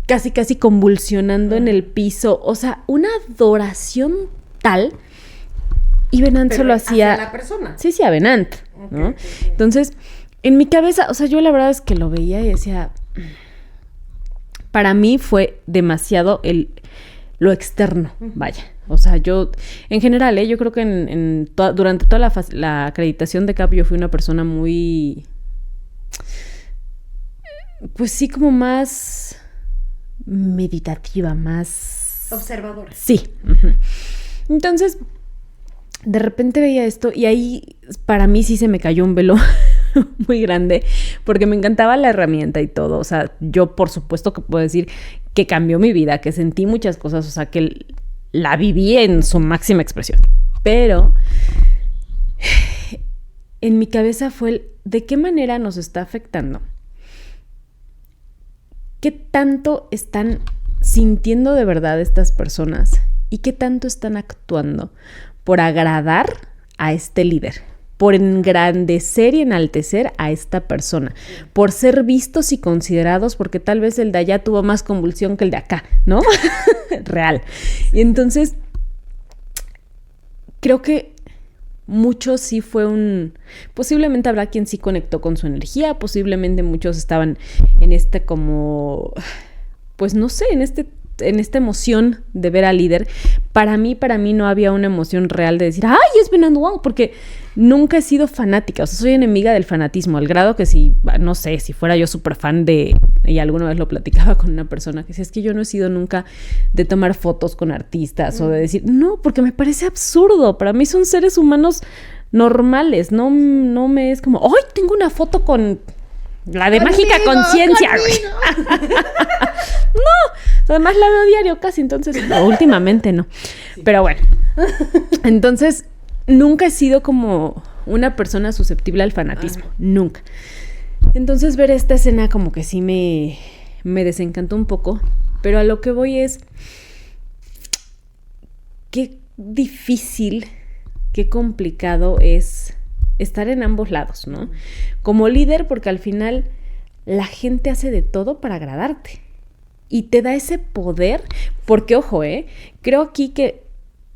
casi convulsionando en el piso. O sea, una adoración tal. Y Venant solo hacía... ¿Hacia la persona? Sí, a Venant, ¿no? Okay. Entonces, en mi cabeza, o sea, yo la verdad es que lo veía y decía... Para mí fue demasiado lo externo, vaya. O sea, yo, en general, yo creo que durante toda la acreditación de CAP yo fui una persona muy, pues sí, como más meditativa, más... observadora. Sí. Entonces, de repente veía esto y ahí para mí sí se me cayó un velo muy grande porque me encantaba la herramienta y todo. O sea, yo por supuesto que puedo decir que cambió mi vida, que sentí muchas cosas, o sea, que la viví en su máxima expresión. Pero en mi cabeza fue ¿de qué manera nos está afectando? ¿Qué tanto están sintiendo de verdad estas personas? ¿Y qué tanto están actuando por agradar a este líder? Por engrandecer y enaltecer a esta persona, por ser vistos y considerados, porque tal vez el de allá tuvo más convulsión que el de acá, ¿no? Real. Y entonces, creo que muchos sí fue posiblemente habrá quien sí conectó con su energía, posiblemente muchos estaban en como, pues no sé, en esta emoción de ver al líder. Para mí no había una emoción real de decir, ¡ay, es Venant Wong! Porque nunca he sido fanática, o sea, soy enemiga del fanatismo, al grado que si fuera yo súper fan y alguna vez lo platicaba con una persona que decía, es que yo no he sido nunca de tomar fotos con artistas o de decir, no, porque me parece absurdo, para mí son seres humanos normales, no me es como, ¡ay, tengo una foto con la de Mágica Conciencia! No, además la veo diario casi, entonces, últimamente no, pero bueno, entonces... Nunca he sido como una persona susceptible al fanatismo, nunca. Entonces ver esta escena como que sí me desencantó un poco, pero a lo que voy es qué difícil, qué complicado es estar en ambos lados, ¿no? Como líder, porque al final la gente hace de todo para agradarte y te da ese poder, porque ojo, creo aquí que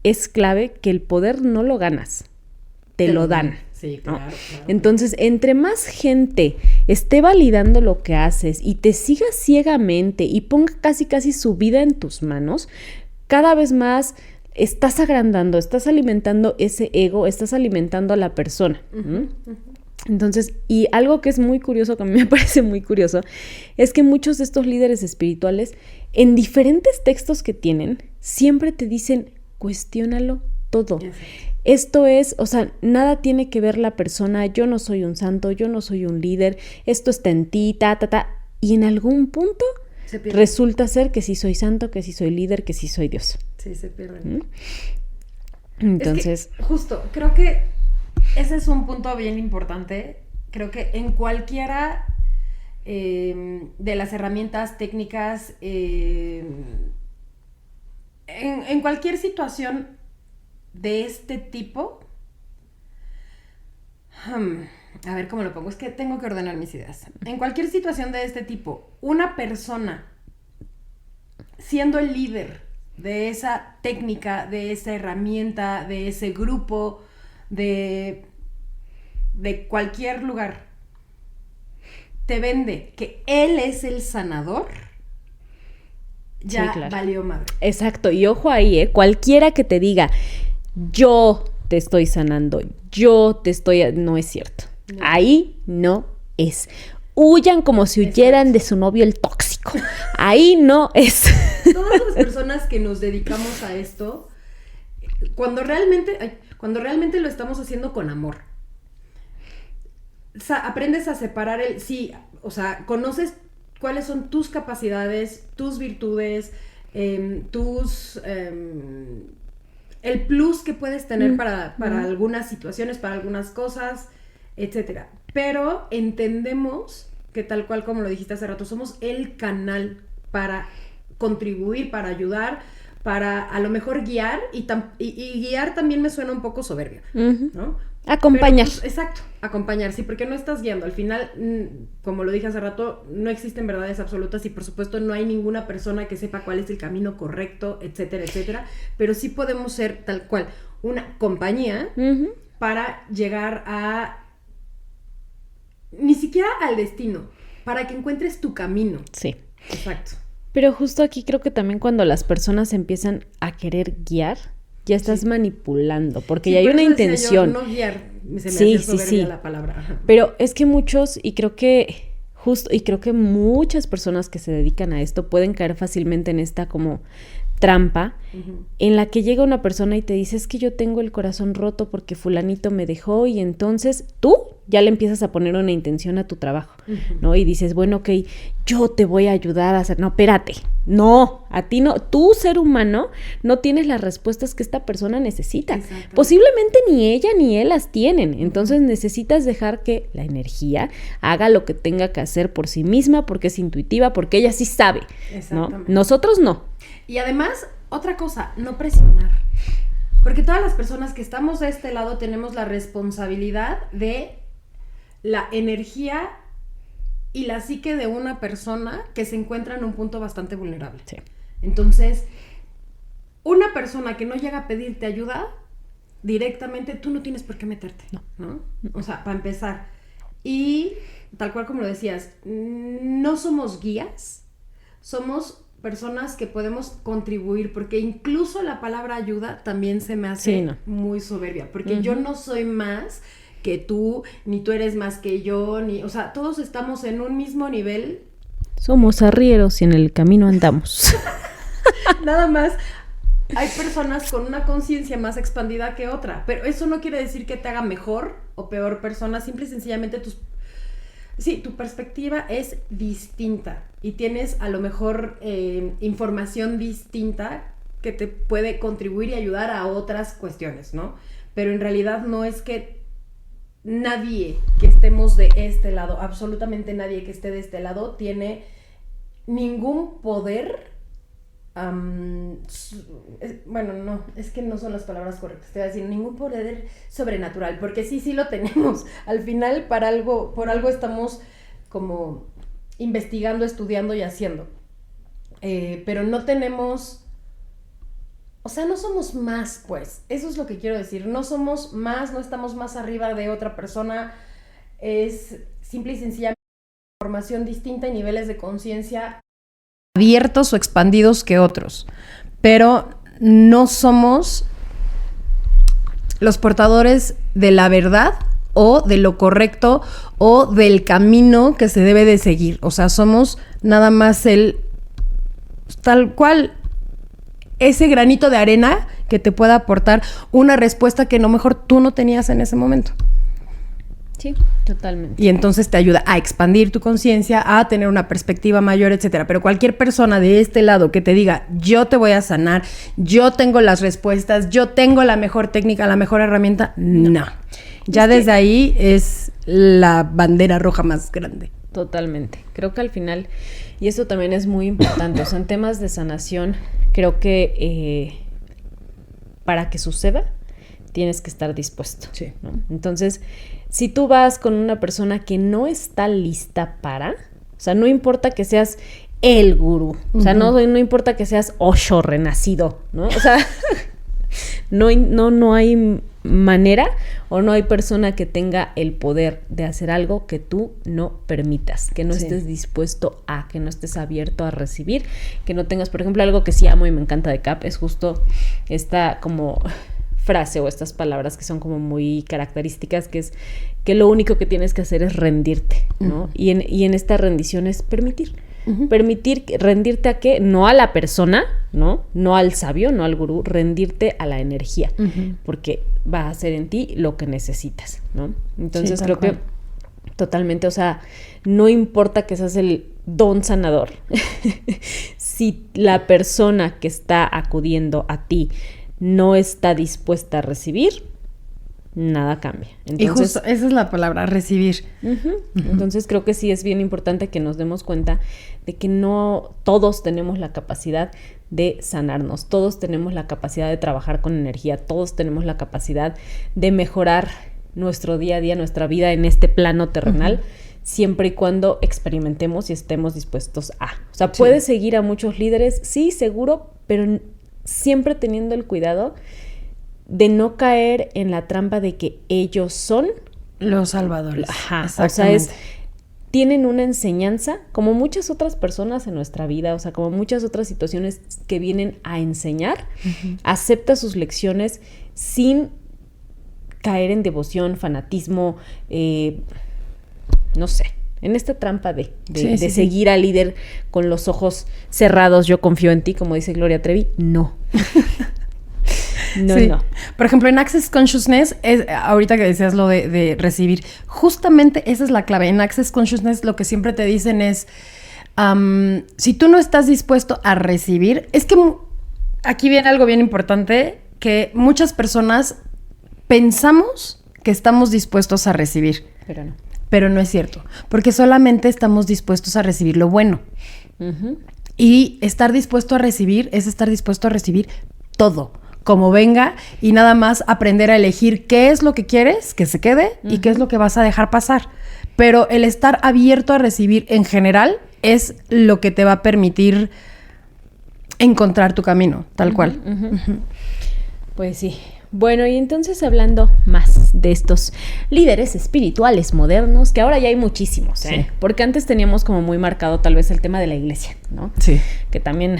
es clave que el poder no lo ganas, te lo dan. Sí, claro, ¿no? claro. Entonces, entre más gente esté validando lo que haces y te siga ciegamente y ponga casi su vida en tus manos, cada vez más estás agrandando, estás alimentando ese ego, estás alimentando a la persona. Entonces, y algo que es muy curioso, que a mí me parece muy curioso, es que muchos de estos líderes espirituales, en diferentes textos que tienen, siempre te dicen, cuestiónalo todo. Esto es, o sea, nada tiene que ver la persona, yo no soy un santo, yo no soy un líder, esto está en ti, y en algún punto resulta ser que sí soy santo, que sí soy líder, que sí soy Dios. Sí, se pierden. Entonces... Es que, justo, creo que ese es un punto bien importante. Creo que en cualquiera de las herramientas técnicas, en cualquier situación de este tipo. A ver cómo lo pongo, es que tengo que ordenar mis ideas. En cualquier situación de este tipo, una persona siendo el líder de esa técnica, de esa herramienta, de ese grupo, de cualquier lugar, te vende que él es el sanador, ya sí, claro, valió madre. Exacto, y ojo ahí, cualquiera que te diga, yo te estoy sanando, no es cierto. No. Ahí no es. Huyan como si huyeran de su novio el tóxico. Ahí no es. Todas las personas que nos dedicamos a esto, cuando realmente lo estamos haciendo con amor, aprendes a separar conoces cuáles son tus capacidades, tus virtudes, el plus que puedes tener para algunas situaciones, para algunas cosas, etcétera. Pero entendemos que, tal cual como lo dijiste hace rato, somos el canal para contribuir, para ayudar, para a lo mejor guiar, y guiar también me suena un poco soberbio, ¿no? Acompañar. Pero, pues, exacto, acompañar, sí, porque no estás guiando. Al final, como lo dije hace rato, no existen verdades absolutas y por supuesto no hay ninguna persona que sepa cuál es el camino correcto, etcétera, etcétera, pero sí podemos ser tal cual una compañía para llegar a, ni siquiera al destino, para que encuentres tu camino. Sí. Exacto. Pero justo aquí creo que también cuando las personas empiezan a querer guiar, ya estás manipulando, porque ya hay una intención. Yo, no guiar, se me hace soberbia la palabra. Ajá. Pero es que muchos, y creo que muchas personas que se dedican a esto pueden caer fácilmente en esta como trampa, en la que llega una persona y te dice, es que yo tengo el corazón roto porque fulanito me dejó, y entonces tú ya le empiezas a poner una intención a tu trabajo, ¿no? Y dices, bueno, ok, yo te voy a ayudar a hacer... No, espérate, no, a ti no, tú, ser humano, no tienes las respuestas que esta persona necesita. Posiblemente ni ella ni él las tienen, entonces necesitas dejar que la energía haga lo que tenga que hacer por sí misma, porque es intuitiva, porque ella sí sabe, ¿no? Nosotros no. Y además, otra cosa, no presionar. Porque todas las personas que estamos de este lado tenemos la responsabilidad de la energía y la psique de una persona que se encuentra en un punto bastante vulnerable. Sí. Entonces, una persona que no llega a pedirte ayuda, directamente tú no tienes por qué meterte, ¿no? O sea, para empezar. Y tal cual como lo decías, no somos guías, somos personas que podemos contribuir, porque incluso la palabra ayuda también se me hace muy soberbia, porque yo no soy más que tú, ni tú eres más que yo, o sea, todos estamos en un mismo nivel. Somos arrieros y en el camino andamos. Nada más, hay personas con una conciencia más expandida que otra, pero eso no quiere decir que te haga mejor o peor persona, simple y sencillamente tu perspectiva es distinta y tienes a lo mejor información distinta que te puede contribuir y ayudar a otras cuestiones, ¿no? Pero en realidad no es que nadie que estemos de este lado, absolutamente nadie que esté de este lado, tiene ningún poder. Bueno, no, es que no son las palabras correctas. Te voy a decir, ningún poder sobrenatural, porque sí lo tenemos. Al final, por algo estamos como investigando, estudiando y haciendo. Pero no tenemos, o sea, no somos más, pues. Eso es lo que quiero decir. No somos más, no estamos más arriba de otra persona. Es simple y sencillamente información distinta y niveles de conciencia abiertos o expandidos que otros, pero no somos los portadores de la verdad o de lo correcto o del camino que se debe de seguir. O sea, somos nada más tal cual, ese granito de arena que te pueda aportar una respuesta que a lo mejor tú no tenías en ese momento. Sí, totalmente. Y entonces te ayuda a expandir tu conciencia, a tener una perspectiva mayor, etcétera. Pero cualquier persona de este lado que te diga, yo te voy a sanar, yo tengo las respuestas, yo tengo la mejor técnica, la mejor herramienta, no. Ya desde ahí es la bandera roja más grande. Totalmente. Creo que al final, y eso también es muy importante, o sea, en temas de sanación, creo que para que suceda, tienes que estar dispuesto. Sí. ¿No? Entonces, si tú vas con una persona que no está lista para, o sea, no importa que seas el gurú, o sea, no importa que seas Osho renacido, ¿no? O sea, no hay manera o no hay persona que tenga el poder de hacer algo que tú no permitas, que no estés dispuesto a, que no estés abierto a recibir, que no tengas, por ejemplo, algo que sí amo y me encanta de Cap, es justo esta como frase o estas palabras que son como muy características, que es que lo único que tienes que hacer es rendirte, ¿no? Y en esta rendición es permitir. Permitir rendirte a qué, no a la persona, no al sabio, no al gurú, rendirte a la energía, porque va a hacer en ti lo que necesitas, ¿no? Entonces creo que totalmente, o sea, no importa que seas el don sanador, si la persona que está acudiendo a ti no está dispuesta a recibir, nada cambia. Entonces, y justo esa es la palabra, recibir. Entonces creo que sí es bien importante que nos demos cuenta de que no todos tenemos la capacidad de sanarnos, todos tenemos la capacidad de trabajar con energía, todos tenemos la capacidad de mejorar nuestro día a día, nuestra vida en este plano terrenal, siempre y cuando experimentemos y estemos dispuestos a. O sea, puedes seguir a muchos líderes, sí, seguro, pero siempre teniendo el cuidado de no caer en la trampa de que ellos son los salvadores. Ajá, o sea, tienen una enseñanza, como muchas otras personas en nuestra vida, o sea, como muchas otras situaciones que vienen a enseñar, acepta sus lecciones sin caer en devoción, fanatismo, no sé, en esta trampa de seguir al líder con los ojos cerrados, yo confío en ti, como dice Gloria Trevi, no. No. Por ejemplo, en Access Consciousness, ahorita que decías lo de recibir, justamente esa es la clave. En Access Consciousness lo que siempre te dicen es, si tú no estás dispuesto a recibir, es que aquí viene algo bien importante, que muchas personas pensamos que estamos dispuestos a recibir. Pero no es cierto, porque solamente estamos dispuestos a recibir lo bueno. Y estar dispuesto a recibir es estar dispuesto a recibir todo, como venga, y nada más aprender a elegir qué es lo que quieres que se quede y qué es lo que vas a dejar pasar. Pero el estar abierto a recibir en general es lo que te va a permitir encontrar tu camino, tal cual. Pues sí. Bueno, y entonces hablando más de estos líderes espirituales modernos, que ahora ya hay muchísimos, ¿eh? Sí. Porque antes teníamos como muy marcado tal vez el tema de la iglesia, ¿no? Sí. Que también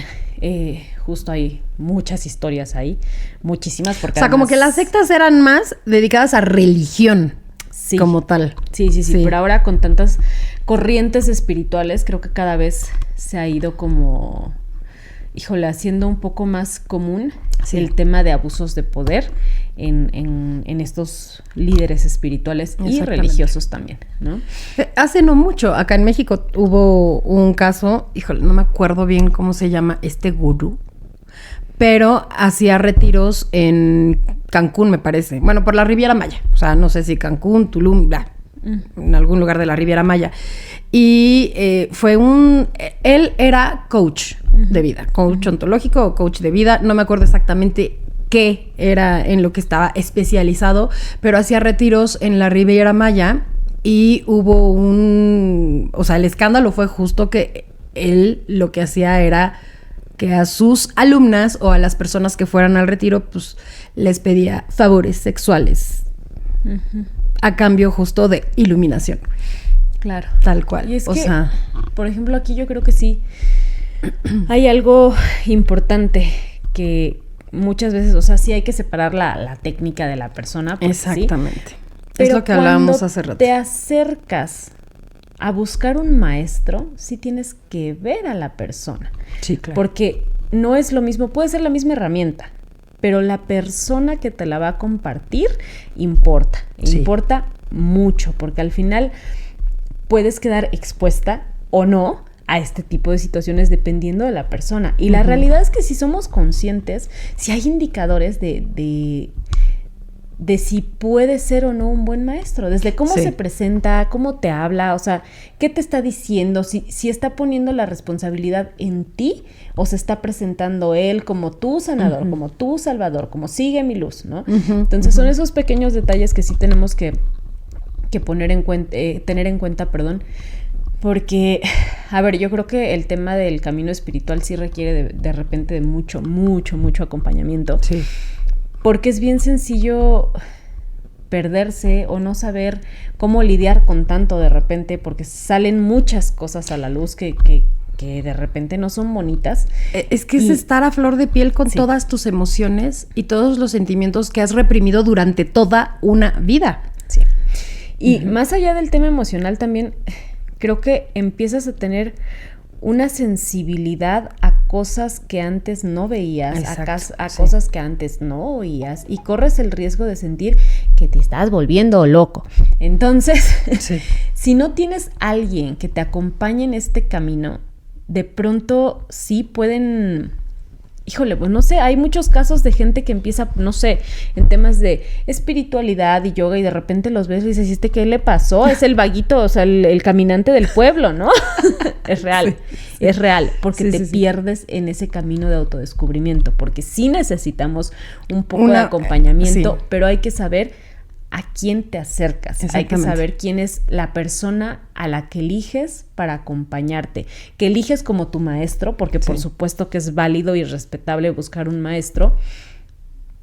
justo hay muchas historias ahí, muchísimas. Porque o sea, además, como que las sectas eran más dedicadas a religión, sí, como tal. Sí, pero ahora con tantas corrientes espirituales, creo que cada vez se ha ido como, haciendo un poco más común el tema de abusos de poder en estos líderes espirituales y religiosos también, ¿no? Hace no mucho, acá en México hubo un caso, no me acuerdo bien cómo se llama este gurú, pero hacía retiros en Cancún, me parece. Bueno, por la Riviera Maya. O sea, no sé si Cancún, Tulum, en algún lugar de la Riviera Maya. Y él era coach de vida, coach ontológico o coach de vida. No me acuerdo exactamente qué era en lo que estaba especializado, pero hacía retiros en la Riviera Maya y hubo el escándalo fue justo que él lo que hacía era que a sus alumnas o a las personas que fueran al retiro, pues les pedía favores sexuales a cambio justo de iluminación. Claro. Tal cual. Y es por ejemplo, aquí yo creo que sí hay algo importante que muchas veces, o sea, sí hay que separar la técnica de la persona. Exactamente. Sí, es lo que hablábamos hace rato. Te acercas a buscar un maestro, sí tienes que ver a la persona. Sí, claro. Porque no es lo mismo, puede ser la misma herramienta, pero la persona que te la va a compartir importa. Sí. Importa mucho, porque al final puedes quedar expuesta o no a este tipo de situaciones dependiendo de la persona. Y la realidad es que si somos conscientes, si hay indicadores de de si puede ser o no un buen maestro, desde cómo se presenta, cómo te habla, o sea, qué te está diciendo, si está poniendo la responsabilidad en ti o se está presentando él como tu sanador, como tu salvador, como sigue mi luz, ¿no? Entonces son esos pequeños detalles que sí tenemos que tener en cuenta, porque, a ver, yo creo que el tema del camino espiritual sí requiere de repente de mucho acompañamiento. Sí. Porque es bien sencillo perderse o no saber cómo lidiar con tanto de repente, porque salen muchas cosas a la luz que de repente no son bonitas. Es que es estar a flor de piel con todas tus emociones y todos los sentimientos que has reprimido durante toda una vida. Sí. Y más allá del tema emocional también, creo que empiezas a tener una sensibilidad a cosas que antes no veías, a cosas que antes no oías, y corres el riesgo de sentir que te estás volviendo loco. Entonces, si no tienes alguien que te acompañe en este camino, de pronto sí pueden... Híjole, pues no sé, hay muchos casos de gente que empieza, no sé, en temas de espiritualidad y yoga, y de repente los ves y dices, ¿qué le pasó? Es el vaguito, o sea, el caminante del pueblo, ¿no? Es real, es real, porque te pierdes en ese camino de autodescubrimiento, porque sí necesitamos un poco de acompañamiento, pero hay que saber a quién te acercas, hay que saber quién es la persona a la que eliges para acompañarte, que eliges como tu maestro, porque por supuesto que es válido y respetable buscar un maestro,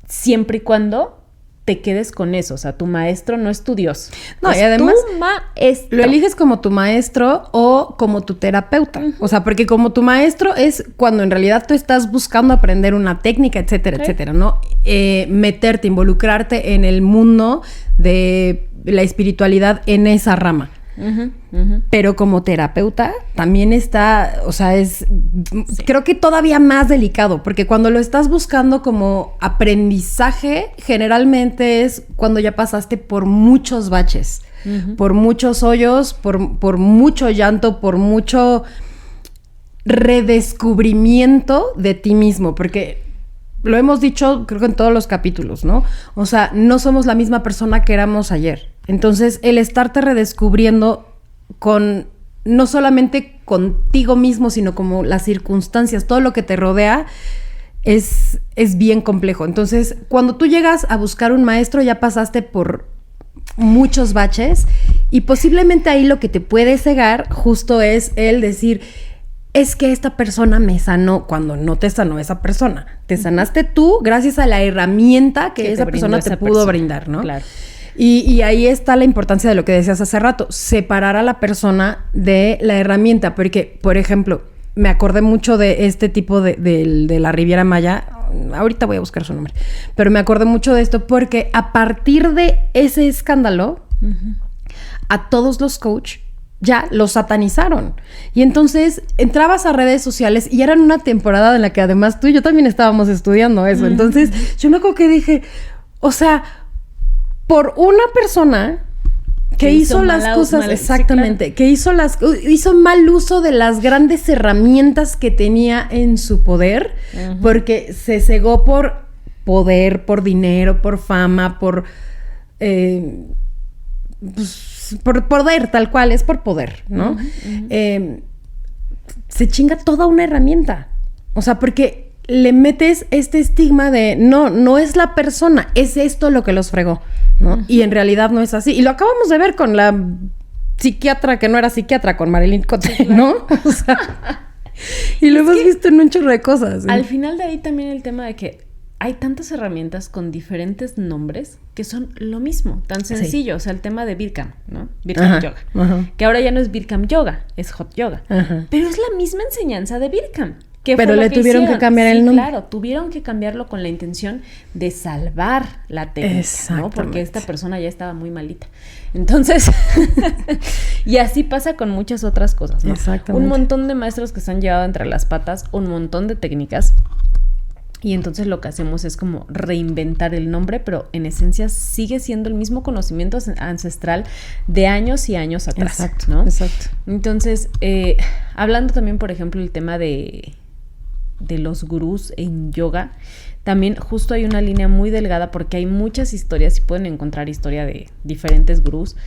siempre y cuando te quedes con eso. O sea, tu maestro no es tu Dios. No, es y además tu maestro. Lo eliges como tu maestro o como tu terapeuta. O sea, porque como tu maestro es cuando en realidad tú estás buscando aprender una técnica, etcétera, etcétera, ¿no? Meterte, involucrarte en el mundo de la espiritualidad en esa rama. Pero como terapeuta también está, o sea, creo que todavía más delicado, porque cuando lo estás buscando como aprendizaje, generalmente es cuando ya pasaste por muchos baches, por muchos hoyos, por mucho llanto, por mucho redescubrimiento de ti mismo, porque lo hemos dicho, creo que en todos los capítulos, ¿no? O sea, no somos la misma persona que éramos ayer. Entonces, el estarte redescubriendo no solamente contigo mismo, sino como las circunstancias, todo lo que te rodea, es bien complejo. Entonces, cuando tú llegas a buscar un maestro, ya pasaste por muchos baches, y posiblemente ahí lo que te puede cegar justo es el decir... es que esta persona me sanó, cuando no te sanó esa persona. Te sanaste tú gracias a la herramienta que esa persona te pudo brindar, ¿no? Claro. Y ahí está la importancia de lo que decías hace rato, separar a la persona de la herramienta, porque, por ejemplo, me acordé mucho de este tipo de la Riviera Maya, ahorita voy a buscar su nombre, pero me acordé mucho de esto porque a partir de ese escándalo, a todos los coaches ya lo satanizaron. Y entonces entrabas a redes sociales y era en una temporada en la que además tú y yo también estábamos estudiando eso. Entonces yo me acuerdo que dije, o sea, por una persona que hizo las cosas, exactamente, sí, claro, que hizo mal uso de las grandes herramientas que tenía en su poder, porque se cegó por poder, por dinero, por fama, por poder, tal cual, es por poder, ¿no? Se chinga toda una herramienta. O sea, porque le metes este estigma de no es la persona, es esto lo que los fregó, ¿no? Y en realidad no es así. Y lo acabamos de ver con la psiquiatra que no era psiquiatra, con Marilyn Cote, ¿no? O sea, y lo hemos visto en un chorro de cosas, ¿sí? Al final de ahí también el tema de que hay tantas herramientas con diferentes nombres que son lo mismo, tan sencillo. O sea, el tema de Bikram, ¿no? Bikram Yoga. Que ahora ya no es Bikram Yoga, es Hot Yoga. Pero es la misma enseñanza de Bikram. Pero le tuvieron que cambiar el nombre. Claro, tuvieron que cambiarlo con la intención de salvar la técnica, ¿no? Porque esta persona ya estaba muy malita. Entonces, y así pasa con muchas otras cosas, ¿no? Exactamente. Un montón de maestros que se han llevado entre las patas, un montón de técnicas. Y entonces lo que hacemos es como reinventar el nombre, pero en esencia sigue siendo el mismo conocimiento ancestral de años y años atrás. Exacto, ¿no? Exacto. Entonces, hablando también, por ejemplo, el tema de los gurús en yoga, también justo hay una línea muy delgada porque hay muchas historias y pueden encontrar historia de diferentes gurús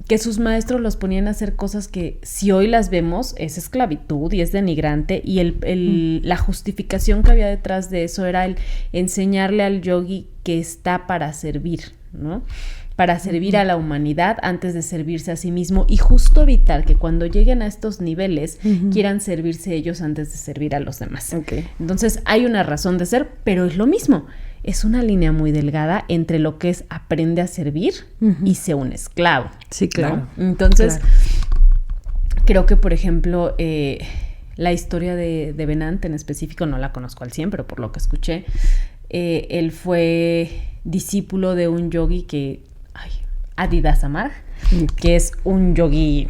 que sus maestros los ponían a hacer cosas que si hoy las vemos es esclavitud y es denigrante, y la justificación que había detrás de eso era el enseñarle al yogi que está para servir, ¿no? Para servir a la humanidad antes de servirse a sí mismo, y justo evitar que cuando lleguen a estos niveles quieran servirse ellos antes de servir a los demás. Okay. Entonces hay una razón de ser, pero es lo mismo. Es una línea muy delgada entre lo que es aprende a servir y sé un esclavo. Sí, claro. ¿No? Entonces, creo que, por ejemplo, la historia de Venant en específico no la conozco al 100, pero por lo que escuché, él fue discípulo de un yogi Adidas Amar, que es un yogi,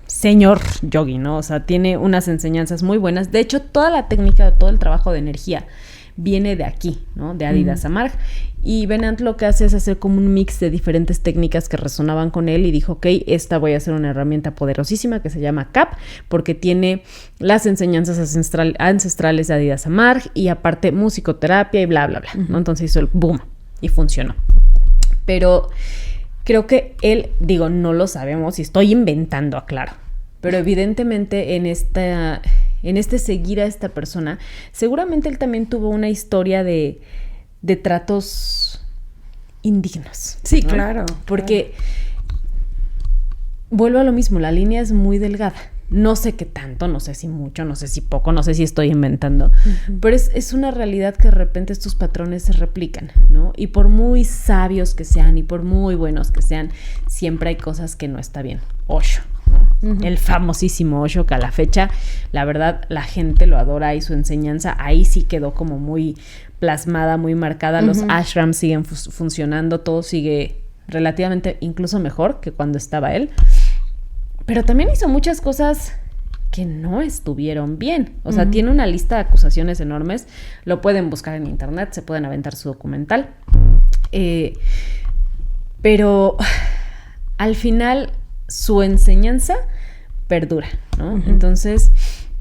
señor yogi, ¿no? O sea, tiene unas enseñanzas muy buenas. De hecho, toda la técnica, todo el trabajo de energía viene de aquí, ¿no? De Adidas Amar. Y Venant lo que hace es hacer como un mix de diferentes técnicas que resonaban con él y dijo, ok, esta voy a hacer una herramienta poderosísima que se llama CAP, porque tiene las enseñanzas ancestrales de Adidas Amar y aparte musicoterapia y bla, bla, bla, ¿no? Entonces hizo el boom y funcionó. Pero creo que él, no lo sabemos y estoy inventando, aclaro, pero evidentemente en este seguir a esta persona, seguramente él también tuvo una historia de tratos indignos. Sí, ¿no? claro. Porque vuelvo a lo mismo, la línea es muy delgada. No sé qué tanto, no sé si mucho, no sé si poco, no sé si estoy inventando, pero es una realidad que de repente estos patrones se replican, ¿no? Y por muy sabios que sean y por muy buenos que sean, siempre hay cosas que no está bien. Osho, ¿no? El famosísimo Osho, que a la fecha, la verdad, la gente lo adora y su enseñanza ahí sí quedó como muy plasmada, muy marcada. Los ashrams siguen funcionando, todo sigue relativamente incluso mejor que cuando estaba él. Pero también hizo muchas cosas que no estuvieron bien. O sea, tiene una lista de acusaciones enormes. Lo pueden buscar en internet, se pueden aventar su documental. Pero al final su enseñanza perdura, ¿no? Entonces,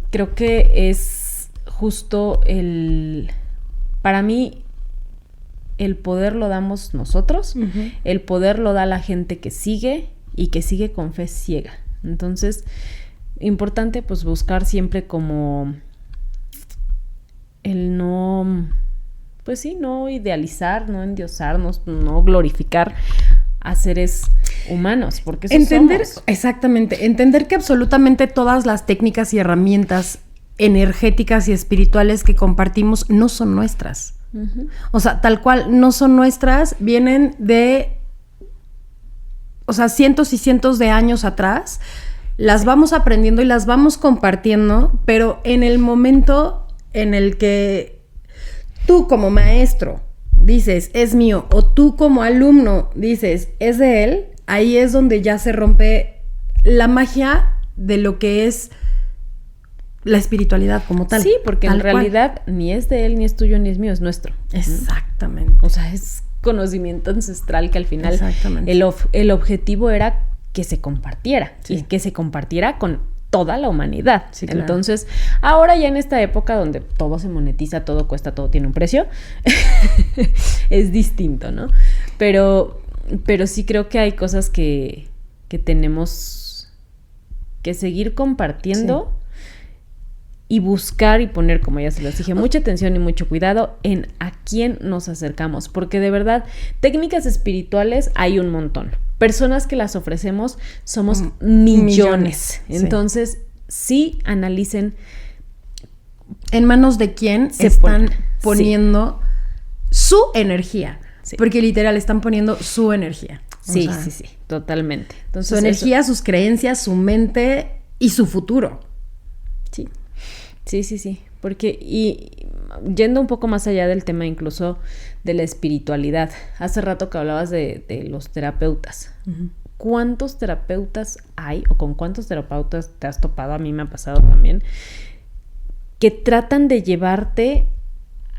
creo que es justo para mí, el poder lo damos nosotros, el poder lo da la gente que sigue y que sigue con fe ciega. Entonces, importante pues buscar siempre como el no idealizar, no endiosarnos, no glorificar a seres humanos, porque eso somos. Exactamente, entender que absolutamente todas las técnicas y herramientas energéticas y espirituales que compartimos no son nuestras. O sea, tal cual, no son nuestras, vienen de... O sea, cientos y cientos de años atrás, las vamos aprendiendo y las vamos compartiendo, pero en el momento en el que tú como maestro dices, es mío, o tú como alumno dices, es de él, ahí es donde ya se rompe la magia de lo que es la espiritualidad como tal. Sí, porque en realidad ni es de él, ni es tuyo, ni es mío, es nuestro. Exactamente. O sea, es conocimiento ancestral que al final el objetivo era que se compartiera, y que se compartiera con toda la humanidad. Sí, claro. Entonces, ahora ya en esta época donde todo se monetiza, todo cuesta, todo tiene un precio, es distinto, ¿no? Pero sí creo que hay cosas que tenemos que seguir compartiendo. Sí. Y buscar y poner, como ya se los dije, mucha atención y mucho cuidado en a quién nos acercamos. Porque de verdad, técnicas espirituales hay un montón. Personas que las ofrecemos somos millones. Entonces, sí analicen en manos de quién se están poniendo su energía. Sí. Porque literal están poniendo su energía. Sí, totalmente. Entonces, su energía, sus creencias, su mente y su futuro. Sí, porque y yendo un poco más allá del tema incluso de la espiritualidad, hace rato que hablabas de los terapeutas. ¿Cuántos terapeutas hay o con cuántos terapeutas te has topado? A mí me ha pasado también, que tratan de llevarte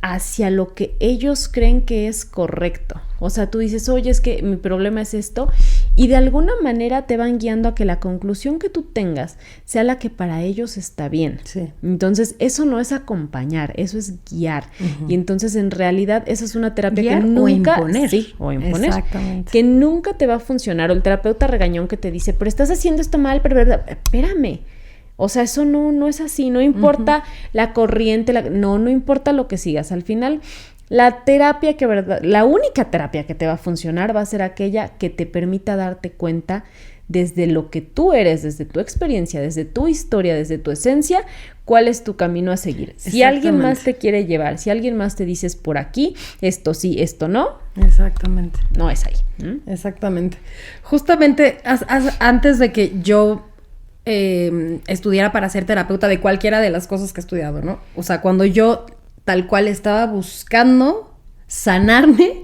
hacia lo que ellos creen que es correcto. O sea, tú dices, oye, es que mi problema es esto, y de alguna manera te van guiando a que la conclusión que tú tengas sea la que para ellos está bien. Sí. Entonces, eso no es acompañar, eso es guiar. Y entonces, en realidad, esa es una terapia Guiar que nunca... o imponer. Sí, o imponer. Exactamente. Que nunca te va a funcionar. O el terapeuta regañón que te dice, pero estás haciendo esto mal, pero espérame. O sea, eso no es así. No importa la corriente, no importa lo que sigas. Al final, la terapia la única terapia que te va a funcionar va a ser aquella que te permita darte cuenta desde lo que tú eres, desde tu experiencia, desde tu historia, desde tu esencia, cuál es tu camino a seguir. Si alguien más te quiere llevar, si alguien más te dices por aquí, esto sí, esto no. Exactamente. No es ahí. Exactamente. Justamente antes de que yo estudiara para ser terapeuta de cualquiera de las cosas que he estudiado, ¿no? O sea, cuando yo tal cual estaba buscando sanarme,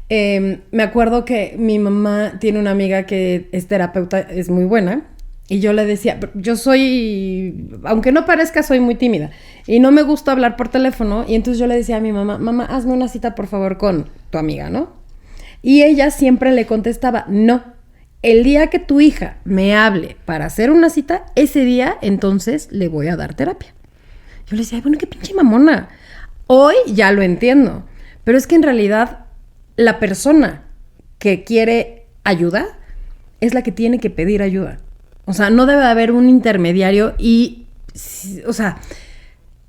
me acuerdo que mi mamá tiene una amiga que es terapeuta, es muy buena, y yo le decía, yo soy, aunque no parezca, soy muy tímida, y no me gusta hablar por teléfono, y entonces yo le decía a mi mamá, mamá, hazme una cita por favor con tu amiga, ¿no? Y ella siempre le contestaba, no, el día que tu hija me hable para hacer una cita, ese día entonces le voy a dar terapia. Yo le decía, ay, bueno, qué pinche mamona. Hoy ya lo entiendo, pero es que en realidad la persona que quiere ayuda es la que tiene que pedir ayuda. O sea, no debe haber un intermediario y, o sea,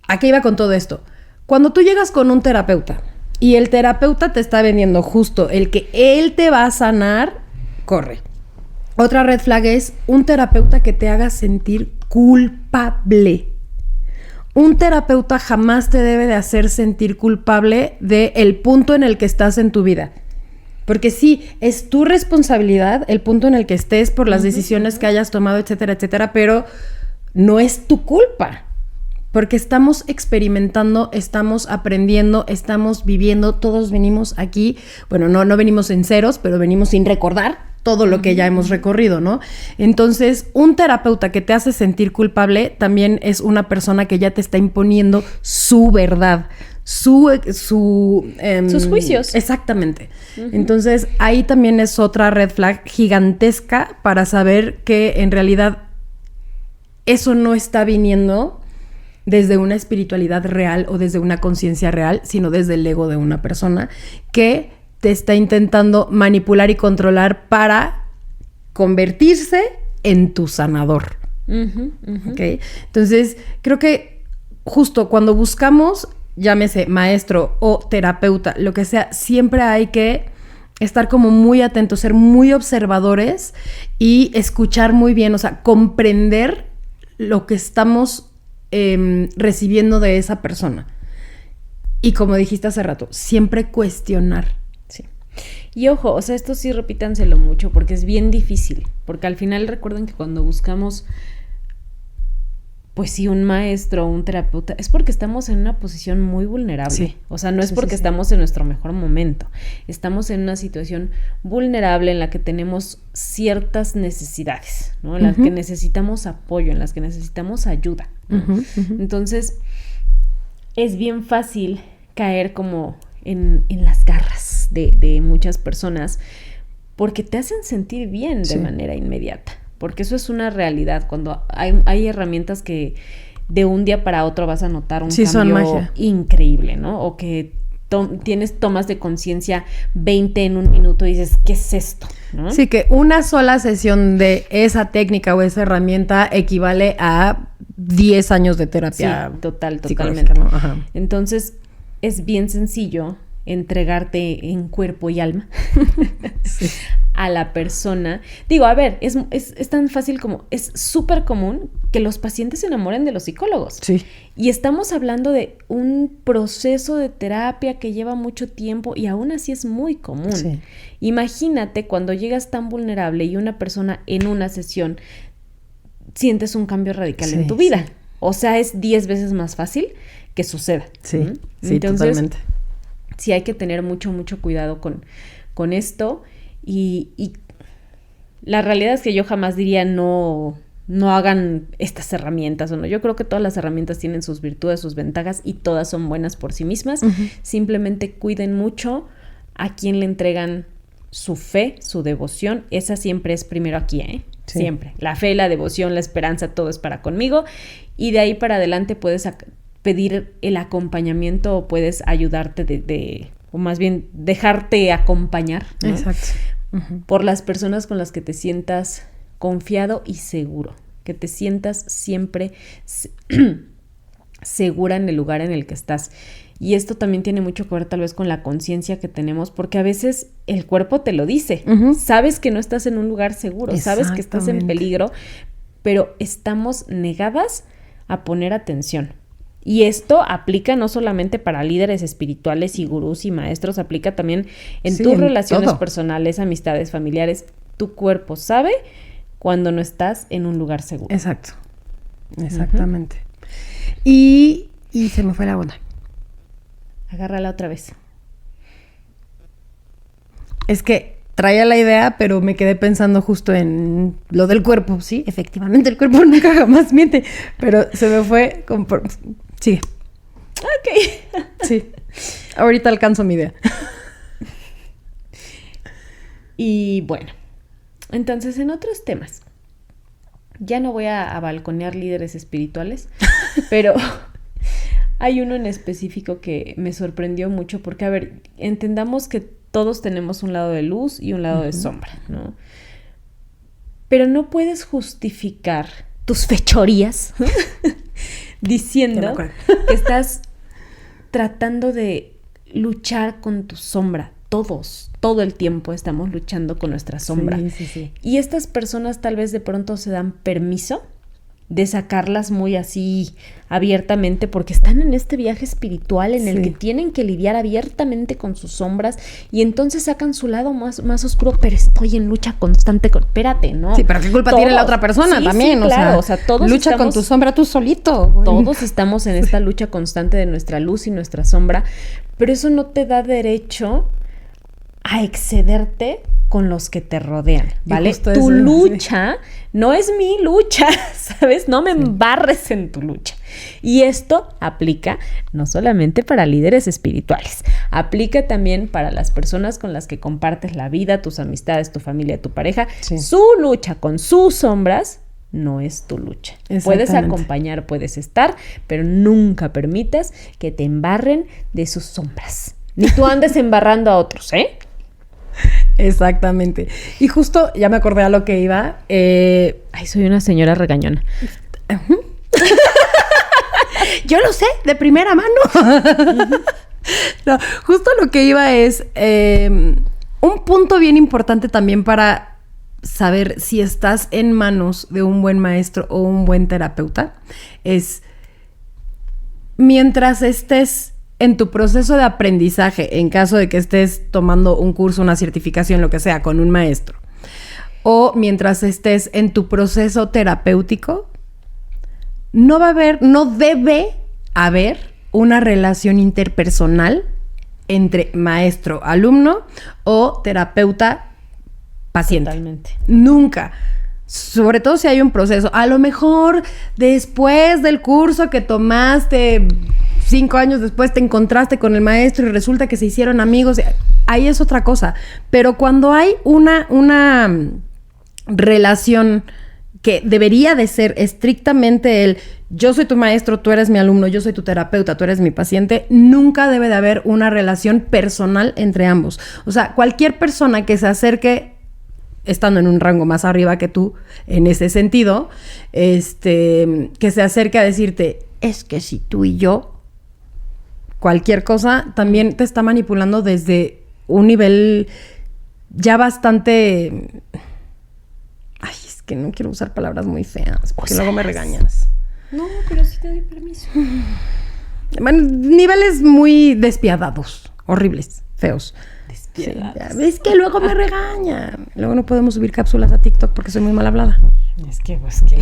¿a qué iba con todo esto? Cuando tú llegas con un terapeuta y el terapeuta te está vendiendo justo el que él te va a sanar, corre. Otra red flag es un terapeuta que te haga sentir culpable. Un terapeuta jamás te debe de hacer sentir culpable del punto en el que estás en tu vida. Porque sí, es tu responsabilidad el punto en el que estés por las decisiones que hayas tomado, etcétera, etcétera, pero no es tu culpa. Porque estamos experimentando, estamos aprendiendo, estamos viviendo, todos venimos aquí, bueno, no venimos en ceros, pero venimos sin recordar todo lo que ya hemos recorrido, ¿no? Entonces, un terapeuta que te hace sentir culpable también es una persona que ya te está imponiendo su verdad, sus juicios. Exactamente. Entonces, ahí también es otra red flag gigantesca para saber que en realidad eso no está viniendo desde una espiritualidad real o desde una conciencia real, sino desde el ego de una persona que te está intentando manipular y controlar para convertirse en tu sanador. ¿Okay? Entonces, creo que justo cuando buscamos, llámese maestro o terapeuta, lo que sea, siempre hay que estar como muy atentos, ser muy observadores y escuchar muy bien, o sea, comprender lo que estamos recibiendo de esa persona. Y como dijiste hace rato, siempre cuestionar. Y ojo, o sea, esto sí repítanselo mucho porque es bien difícil, porque al final recuerden que cuando buscamos, pues sí, un maestro o un terapeuta, es porque estamos en una posición muy vulnerable. Sí. O sea, no es porque estamos en nuestro mejor momento, estamos en una situación vulnerable en la que tenemos ciertas necesidades, ¿no? En las que necesitamos apoyo, en las que necesitamos ayuda, ¿no? Entonces, es bien fácil caer como en las garras de muchas personas porque te hacen sentir bien de manera inmediata, porque eso es una realidad. Cuando hay herramientas que de un día para otro vas a notar un cambio increíble, ¿no? O que tienes tomas de conciencia 20 en un minuto y dices, ¿qué es esto? ¿No? Sí, que una sola sesión de esa técnica o esa herramienta equivale a 10 años de terapia. Sí, totalmente. ¿No? Ajá. Entonces, es bien sencillo entregarte en cuerpo y alma a la persona. Digo, a ver, es tan fácil como, es súper común que los pacientes se enamoren de los psicólogos. Sí. Y estamos hablando de un proceso de terapia que lleva mucho tiempo y aún así es muy común. Sí. Imagínate cuando llegas tan vulnerable y una persona en una sesión sientes un cambio radical en tu vida. Sí. O sea, es 10 veces más fácil que suceda. Sí, sí, entonces, totalmente. Sí hay que tener mucho cuidado con esto y la realidad es que yo jamás diría no hagan estas herramientas o no. Yo creo que todas las herramientas tienen sus virtudes, sus ventajas y todas son buenas por sí mismas. Simplemente cuiden mucho a quién le entregan su fe, su devoción, esa siempre es primero aquí, Sí. Siempre. La fe, la devoción, la esperanza, todo es para conmigo. Y de ahí para adelante puedes pedir el acompañamiento o puedes ayudarte o más bien dejarte acompañar, ¿no? Exacto. Uh-huh. Por las personas con las que te sientas confiado y seguro, que te sientas siempre segura en el lugar en el que estás. Y esto también tiene mucho que ver tal vez con la conciencia que tenemos, porque a veces el cuerpo te lo dice. Uh-huh. Sabes que no estás en un lugar seguro, sabes que estás en peligro, pero estamos negadas a poner atención. Y esto aplica no solamente para líderes espirituales y gurús y maestros, aplica también en tus relaciones todo. Personales, amistades, familiares. Tu cuerpo sabe cuando no estás en un lugar seguro. Exacto. Exactamente. Uh-huh. Y se me fue la onda. Agárrala otra vez. Es que traía la idea, pero me quedé pensando justo en lo del cuerpo. Sí, efectivamente, el cuerpo nunca jamás miente. Pero se me fue... Sigue. Ok. Sí. Ahorita alcanzo mi idea. Y bueno, entonces en otros temas. Ya no voy a balconear líderes espirituales, pero... Hay uno en específico que me sorprendió mucho porque, a ver, entendamos que todos tenemos un lado de luz y un lado de sombra, ¿no? Pero no puedes justificar tus fechorías diciendo que estás tratando de luchar con tu sombra. Todos, todo el tiempo estamos luchando con nuestra sombra. Sí. Y estas personas tal vez de pronto se dan permiso de sacarlas muy así abiertamente porque están en este viaje espiritual en el que tienen que lidiar abiertamente con sus sombras y entonces sacan su lado más oscuro, pero estoy en lucha constante con... Espérate, ¿no? Sí, pero ¿qué culpa tiene la otra persona también? Sí, claro, o sea, todos lucha con tu sombra tú solito. Todos estamos en esta lucha constante de nuestra luz y nuestra sombra, pero eso no te da derecho a excederte con los que te rodean, ¿vale? Tu lucha no es mi lucha, ¿sabes? No me embarres en tu lucha. Y esto aplica no solamente para líderes espirituales, aplica también para las personas con las que compartes la vida, tus amistades, tu familia, tu pareja. Su lucha con sus sombras no es tu lucha. Puedes acompañar, puedes estar, pero nunca permitas que te embarren de sus sombras. Ni tú andes embarrando a otros, ¿eh? Exactamente. Y justo ya me acordé a lo que iba. Ay, soy una señora regañona. Yo lo sé, de primera mano. No, justo lo que iba es un punto bien importante también para saber si estás en manos de un buen maestro o un buen terapeuta. Es mientras estés en tu proceso de aprendizaje, en caso de que estés tomando un curso, una certificación, lo que sea, con un maestro, o mientras estés en tu proceso terapéutico, no debe haber una relación interpersonal entre maestro-alumno o terapeuta-paciente. Totalmente. Nunca. Sobre todo si hay un proceso. A lo mejor después del curso que tomaste... 5 años después te encontraste con el maestro y resulta que se hicieron amigos. Ahí es otra cosa. Pero cuando hay una relación que debería de ser estrictamente yo soy tu maestro, tú eres mi alumno, yo soy tu terapeuta, tú eres mi paciente, nunca debe de haber una relación personal entre ambos. O sea, cualquier persona que se acerque estando en un rango más arriba que tú, en ese sentido, que se acerque a decirte, es que si tú y yo cualquier cosa, también te está manipulando desde un nivel ya bastante... Ay, es que no quiero usar palabras muy feas, porque luego me regañas. No, pero sí te doy permiso. Bueno, niveles muy despiadados, horribles, feos. Despiadados. Sí, es que luego me regañan. Luego no podemos subir cápsulas a TikTok porque soy muy mal hablada. Es que, pues, ¿qué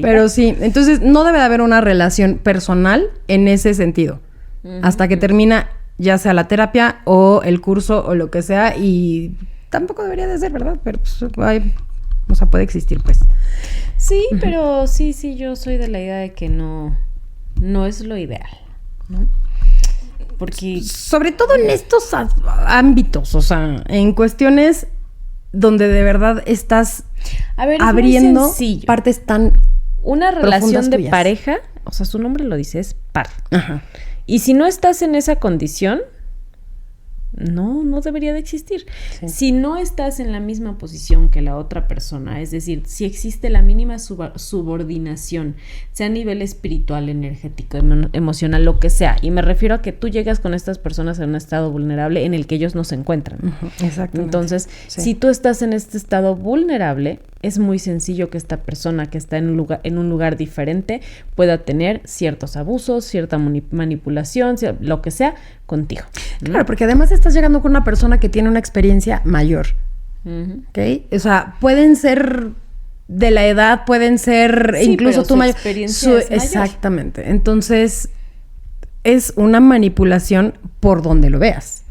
Pero sí, entonces no debe de haber una relación personal en ese sentido. Hasta que termina ya sea la terapia o el curso o lo que sea, y tampoco debería de ser, ¿verdad? Pero pues, o sea, puede existir, pues. Sí, pero sí, yo soy de la idea de que no es lo ideal, ¿no? porque... Sobre todo en estos ámbitos, o sea, en cuestiones donde de verdad estás abriendo partes tan una relación de tuyas. pareja, o sea, su nombre lo dice, es par. Ajá. Y si no estás en esa condición, no debería de existir. Sí. Si no estás en la misma posición que la otra persona, es decir, si existe la mínima subordinación, sea a nivel espiritual, energético, emocional, lo que sea, y me refiero a que tú llegas con estas personas en un estado vulnerable en el que ellos no se encuentran. Exactamente. Entonces, si tú estás en este estado vulnerable, es muy sencillo que esta persona que está en un lugar diferente pueda tener ciertos abusos, cierta manipulación, lo que sea, contigo. Claro, porque además estás llegando con una persona que tiene una experiencia mayor. Uh-huh. ¿Ok? O sea, pueden ser de la edad, pueden ser sí, incluso tú mayor. Exactamente. Entonces, es una manipulación por donde lo veas.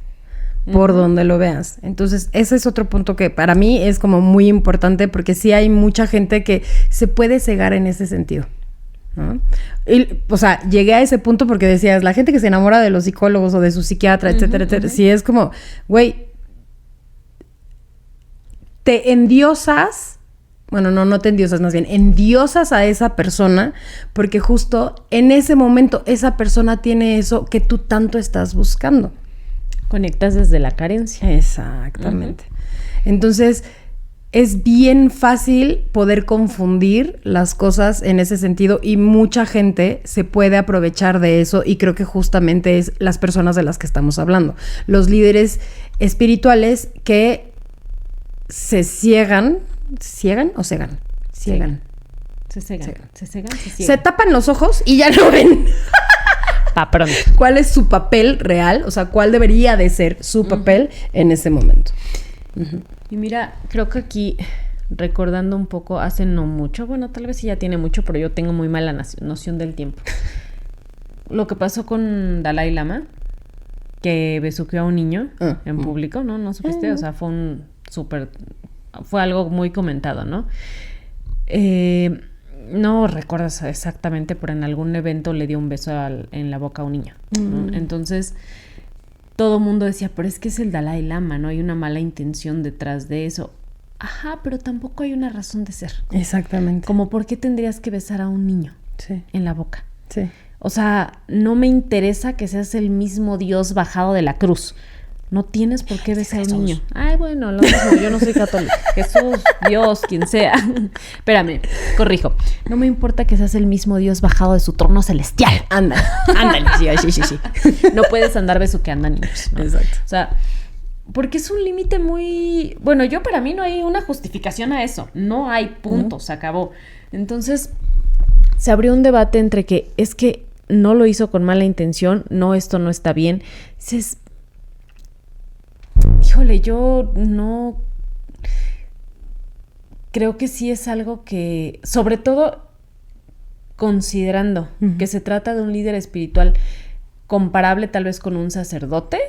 Por donde lo veas. Entonces, ese es otro punto que para mí es como muy importante, porque sí hay mucha gente que se puede cegar en ese sentido, ¿no? Y, o sea, llegué a ese punto porque decías, la gente que se enamora de los psicólogos o de su psiquiatra, etcétera, etcétera, sí es como, güey, te endiosas, bueno, no te endiosas, más bien, endiosas a esa persona, porque justo en ese momento esa persona tiene eso que tú tanto estás buscando. Conectas desde la carencia. Exactamente. Entonces, es bien fácil poder confundir las cosas en ese sentido y mucha gente se puede aprovechar de eso, y creo que justamente es las personas de las que estamos hablando. Los líderes espirituales que se ciegan. ¿Ciegan o cegan? Ciegan. Se cegan. Se tapan los ojos y ya no ven. Pa' pronto. ¿Cuál es su papel real? O sea, ¿cuál debería de ser su papel en ese momento? Y mira, creo que aquí, recordando un poco, hace no mucho, bueno, tal vez sí ya tiene mucho, pero yo tengo muy mala noción del tiempo. Lo que pasó con Dalai Lama, que besuqueó a un niño en público, ¿no? ¿No supiste? O sea, fue algo muy comentado, ¿no? No recuerdas exactamente, pero en algún evento le dio un beso en la boca a un niño, ¿no? Entonces, todo el mundo decía, pero es que es el Dalai Lama, no hay una mala intención detrás de eso. Ajá, pero tampoco hay una razón de ser. Exactamente. Como, ¿por qué tendrías que besar a un niño en la boca? Sí. O sea, no me interesa que seas el mismo Dios bajado de la cruz. No tienes por qué besar a un niño. Ay, bueno, lo mismo, yo no soy católica. Jesús, Dios, quien sea. Espérame, corrijo. No me importa que seas el mismo Dios bajado de su trono celestial. Ándale, sí. No puedes andar besuqueando a niños, ¿no? Exacto. O sea, porque es un límite muy... Bueno, para mí no hay una justificación a eso. No hay, punto, se acabó. Entonces, se abrió un debate entre que es que no lo hizo con mala intención, no, esto no está bien. Dices... Híjole, yo no creo que sí es algo que, sobre todo considerando que se trata de un líder espiritual comparable tal vez con un sacerdote,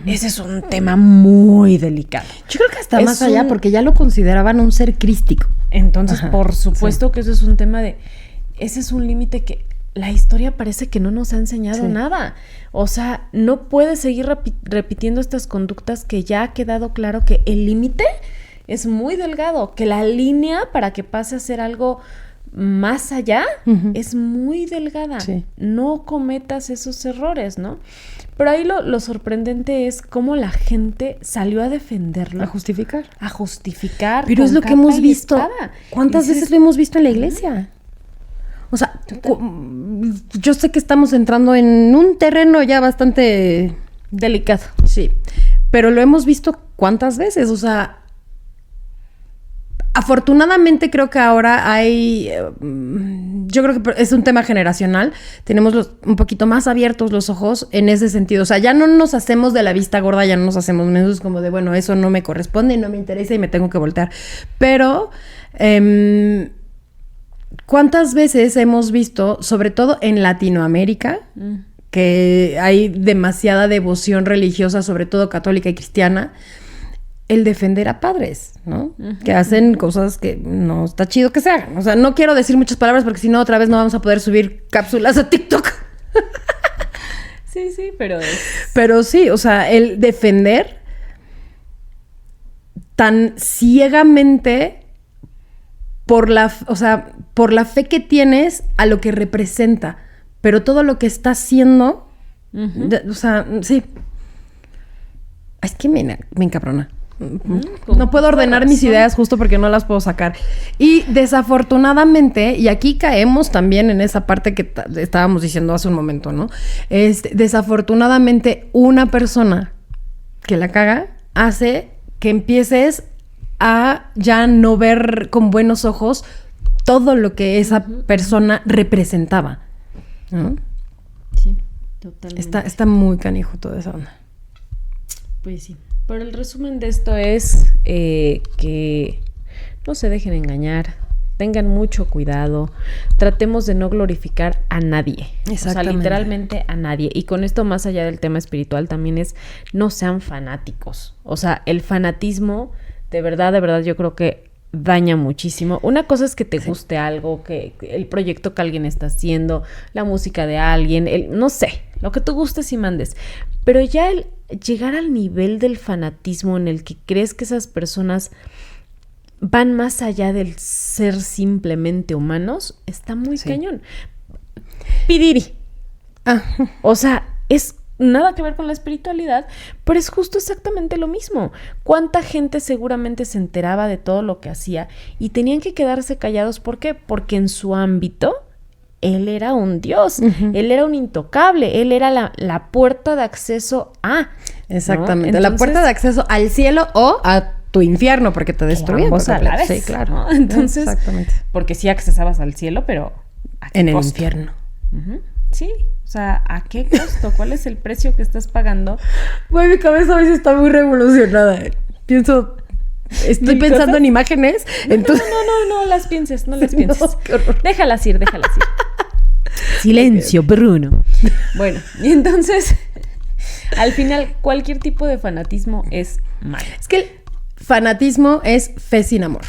ese es un tema muy delicado. Yo creo que hasta más allá, porque ya lo consideraban un ser crístico. Entonces, por supuesto que eso es un tema ese es un límite que la historia parece que no nos ha enseñado nada. O sea, no puedes seguir repitiendo estas conductas que ya ha quedado claro que el límite es muy delgado, que la línea para que pase a ser algo más allá es muy delgada. Sí. No cometas esos errores, ¿no? Pero ahí lo sorprendente es cómo la gente salió a defenderlo. A justificar. Pero es lo que hemos visto. ¿Cuántas veces lo hemos visto en la iglesia? O sea, yo sé que estamos entrando en un terreno ya bastante delicado. Sí, pero lo hemos visto cuántas veces. O sea, afortunadamente creo que ahora hay... yo creo que es un tema generacional. Tenemos un poquito más abiertos los ojos en ese sentido. O sea, ya no nos hacemos de la vista gorda, ya no nos hacemos menos como de, bueno, eso no me corresponde y no me interesa y me tengo que voltear. Pero... ¿cuántas veces hemos visto, sobre todo en Latinoamérica, que hay demasiada devoción religiosa, sobre todo católica y cristiana, el defender a padres, ¿no? Que hacen cosas que no está chido que se hagan. O sea, no quiero decir muchas palabras porque si no otra vez no vamos a poder subir cápsulas a TikTok. Sí, pero es... Pero sí, o sea, el defender tan ciegamente por la fe que tienes a lo que representa, pero todo lo que está haciendo, o sea, sí. Es que me encabrona. No puedo ordenar mis ideas justo porque no las puedo sacar. Y desafortunadamente, y aquí caemos también en esa parte que estábamos diciendo hace un momento, ¿no? Desafortunadamente, una persona que la caga hace que empieces a ya no ver con buenos ojos todo lo que esa persona representaba, ¿no? Sí, totalmente. Está muy canijo toda esa onda. Pues sí. Pero el resumen de esto es que no se dejen engañar, tengan mucho cuidado, tratemos de no glorificar a nadie, o sea, literalmente a nadie. Y con esto, más allá del tema espiritual, también es no sean fanáticos. O sea, el fanatismo, de verdad, yo creo que daña muchísimo. Una cosa es que te guste algo, que el proyecto que alguien está haciendo, la música de alguien, no sé, lo que tú gustes y mandes. Pero ya el llegar al nivel del fanatismo en el que crees que esas personas van más allá del ser simplemente humanos, está muy cañón. Pidiri. O sea, es nada que ver con la espiritualidad, pero es justo exactamente lo mismo. ¿Cuánta gente seguramente se enteraba de todo lo que hacía y tenían que quedarse callados? ¿Por qué? Porque en su ámbito él era un dios, él era un intocable, él era la puerta de acceso a... Exactamente, ¿no? Entonces, la puerta de acceso al cielo o a tu infierno, porque te destruían. A la vez, sí, claro. ¿no? Entonces, exactamente. Porque sí accesabas al cielo, pero ¿a qué en el costo? infierno. Sí, o sea, ¿a qué costo? ¿Cuál es el precio que estás pagando? Güey, mi cabeza a veces está muy revolucionada. Estoy pensando en imágenes. Entonces... No las pienses, no las Sí, pienses. no, qué horror. Déjalas ir. Silencio, Bruno. Bueno, y entonces, al final, cualquier tipo de fanatismo es malo. Es que el fanatismo es fe sin amor.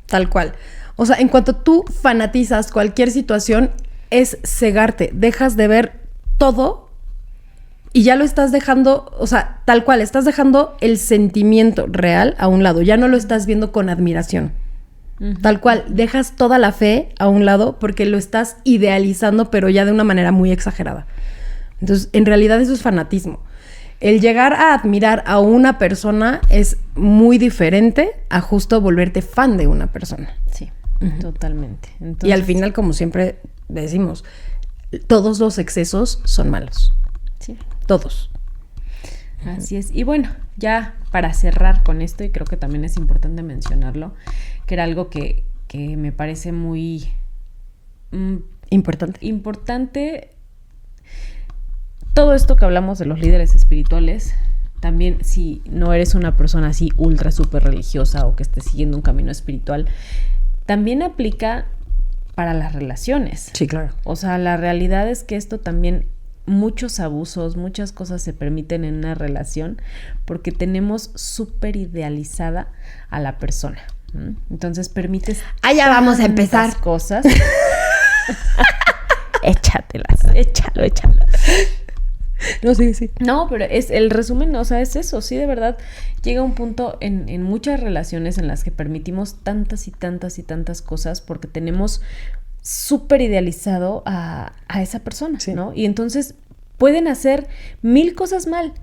Tal cual. O sea, en cuanto tú fanatizas cualquier situación, es cegarte. Dejas de ver todo y ya lo estás dejando, o sea, tal cual, estás dejando el sentimiento real a un lado. Ya no lo estás viendo con admiración. Tal cual, dejas toda la fe a un lado porque lo estás idealizando, pero ya de una manera muy exagerada. Entonces, en realidad eso es fanatismo. El llegar a admirar a una persona es muy diferente a justo volverte fan de una persona. Sí, totalmente. Entonces, y al final, como siempre decimos, todos los excesos son malos. Sí. Todos. Así es. Y bueno, ya para cerrar con esto, y creo que también es importante mencionarlo, que era algo que me parece muy importante. Todo esto que hablamos de los líderes espirituales, también si no eres una persona así ultra súper religiosa o que esté siguiendo un camino espiritual, también aplica para las relaciones. Sí, claro. O sea, la realidad es que esto también, muchos abusos, muchas cosas se permiten en una relación porque tenemos súper idealizada a la persona. Entonces permites... ya vamos a empezar. Cosas. Échalo. No, sí. No, pero es el resumen, o sea, es eso. Sí, de verdad, llega un punto en muchas relaciones en las que permitimos tantas y tantas cosas porque tenemos súper idealizado a esa persona, sí, ¿no? Y entonces pueden hacer 1000 cosas mal,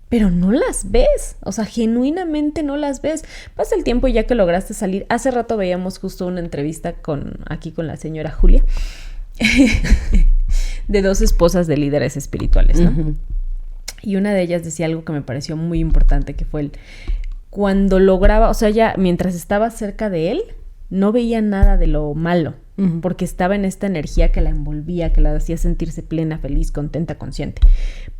pero no las ves, o sea, genuinamente no las ves. Pasa el tiempo y ya que lograste salir. Hace rato veíamos justo una entrevista aquí con la señora Julia de 2 esposas de líderes espirituales, ¿no? Y una de ellas decía algo que me pareció muy importante, que fue cuando lograba, o sea, ya mientras estaba cerca de él, no veía nada de lo malo, porque estaba en esta energía que la envolvía, que la hacía sentirse plena, feliz, contenta, consciente.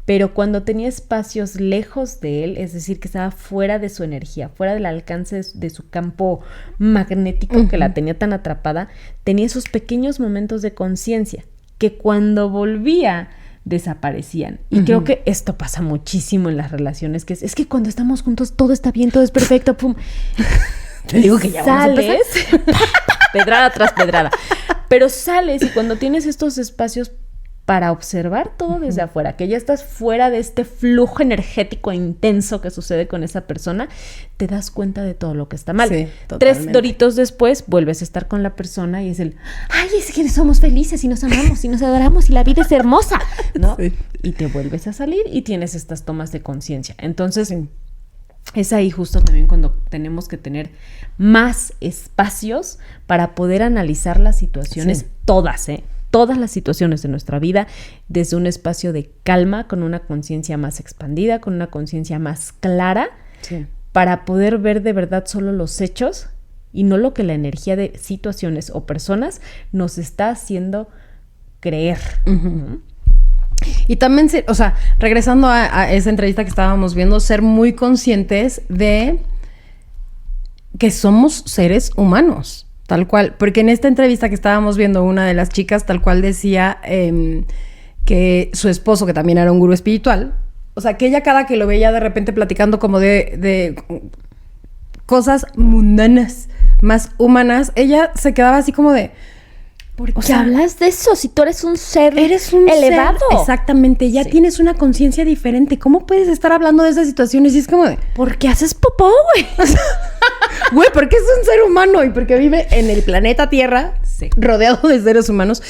Pero cuando tenía espacios lejos de él, es decir, que estaba fuera de su energía, fuera del alcance de su campo magnético que la tenía tan atrapada, tenía esos pequeños momentos de conciencia que cuando volvía desaparecían. Y creo que esto pasa muchísimo en las relaciones, que es que cuando estamos juntos todo está bien, todo es perfecto, pum. Te digo que ya sales, pedrada tras pedrada. Pero sales y cuando tienes estos espacios para observar todo desde afuera, que ya estás fuera de este flujo energético intenso que sucede con esa persona, te das cuenta de todo lo que está mal. Sí, 3 doritos después vuelves a estar con la persona y es el, ay, es que somos felices y nos amamos y nos adoramos y la vida es hermosa, ¿no? Sí. Y te vuelves a salir y tienes estas tomas de conciencia. Entonces, es ahí justo también cuando tenemos que tener más espacios para poder analizar las situaciones, todas las situaciones de nuestra vida desde un espacio de calma, con una conciencia más expandida, con una conciencia más clara, para poder ver de verdad solo los hechos y no lo que la energía de situaciones o personas nos está haciendo creer. ¿No? Y también, o sea, regresando a esa entrevista que estábamos viendo, ser muy conscientes de que somos seres humanos. Tal cual, porque en esta entrevista que estábamos viendo, una de las chicas tal cual decía que su esposo, que también era un gurú espiritual, o sea, que ella cada que lo veía de repente platicando como de cosas mundanas, más humanas, ella se quedaba así como de... ¿Por qué hablas de eso? Si tú eres un ser elevado. Exactamente, ya tienes una conciencia diferente. ¿Cómo puedes estar hablando de esas situaciones? Y es como de... ¿Por qué haces popó, güey? Güey, porque es un ser humano y porque vive en el planeta Tierra, rodeado de seres humanos.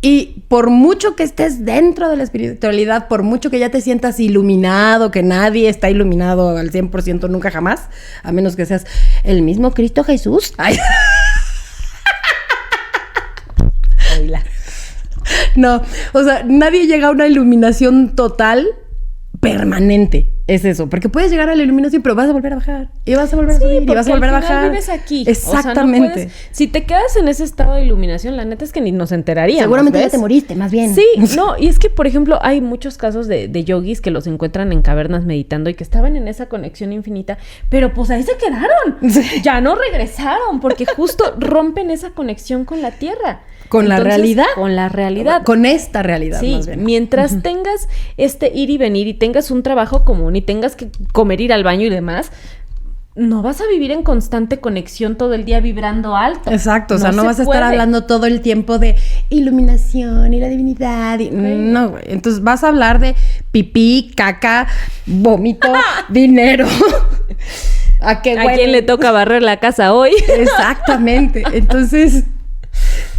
Y por mucho que estés dentro de la espiritualidad, por mucho que ya te sientas iluminado, que nadie está iluminado al 100% nunca jamás, a menos que seas el mismo Cristo Jesús. Ay. No, o sea, nadie llega a una iluminación total permanente. Es eso, porque puedes llegar a la iluminación, pero vas a volver a bajar y vas a volver a subir y vas a volver a bajar. Vives aquí. Exactamente. O sea, no puedes, si te quedas en ese estado de iluminación, la neta es que ni nos enteraríamos. Seguramente ya te moriste, más bien. Sí, no, y es que, por ejemplo, hay muchos casos de yogis que los encuentran en cavernas meditando y que estaban en esa conexión infinita, pero pues ahí se quedaron. Sí. Ya no regresaron, porque justo rompen esa conexión con la tierra. Con la realidad. Con la realidad. Con esta realidad, sí, más bien. Mientras tengas este ir y venir y tengas un trabajo común y tengas que comer, ir al baño y demás, no vas a vivir en constante conexión todo el día vibrando alto. Exacto, o sea, no vas a estar hablando todo el tiempo de iluminación y la divinidad. Y, no, güey. Entonces vas a hablar de pipí, caca, vómito, dinero. ¿A quién le toca barrer la casa hoy? Exactamente. Entonces...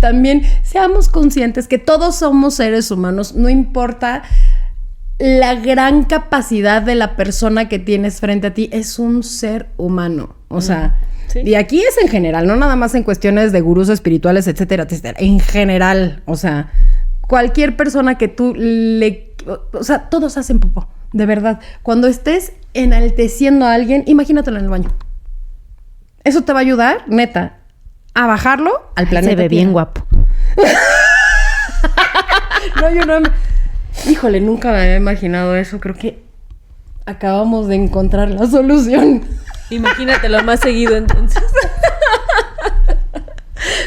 También seamos conscientes que todos somos seres humanos, no importa la gran capacidad de la persona que tienes frente a ti, es un ser humano. O sea, y aquí es en general, no nada más en cuestiones de gurús espirituales, etcétera, etcétera. En general, o sea, cualquier persona que tú o sea, todos hacen popó, de verdad. Cuando estés enalteciendo a alguien, imagínatelo en el baño. Eso te va a ayudar, neta, a bajarlo al planeta. Se ve bien guapo. No, yo no. Híjole, nunca me había imaginado eso. Creo que acabamos de encontrar la solución. Imagínatelo más seguido, entonces.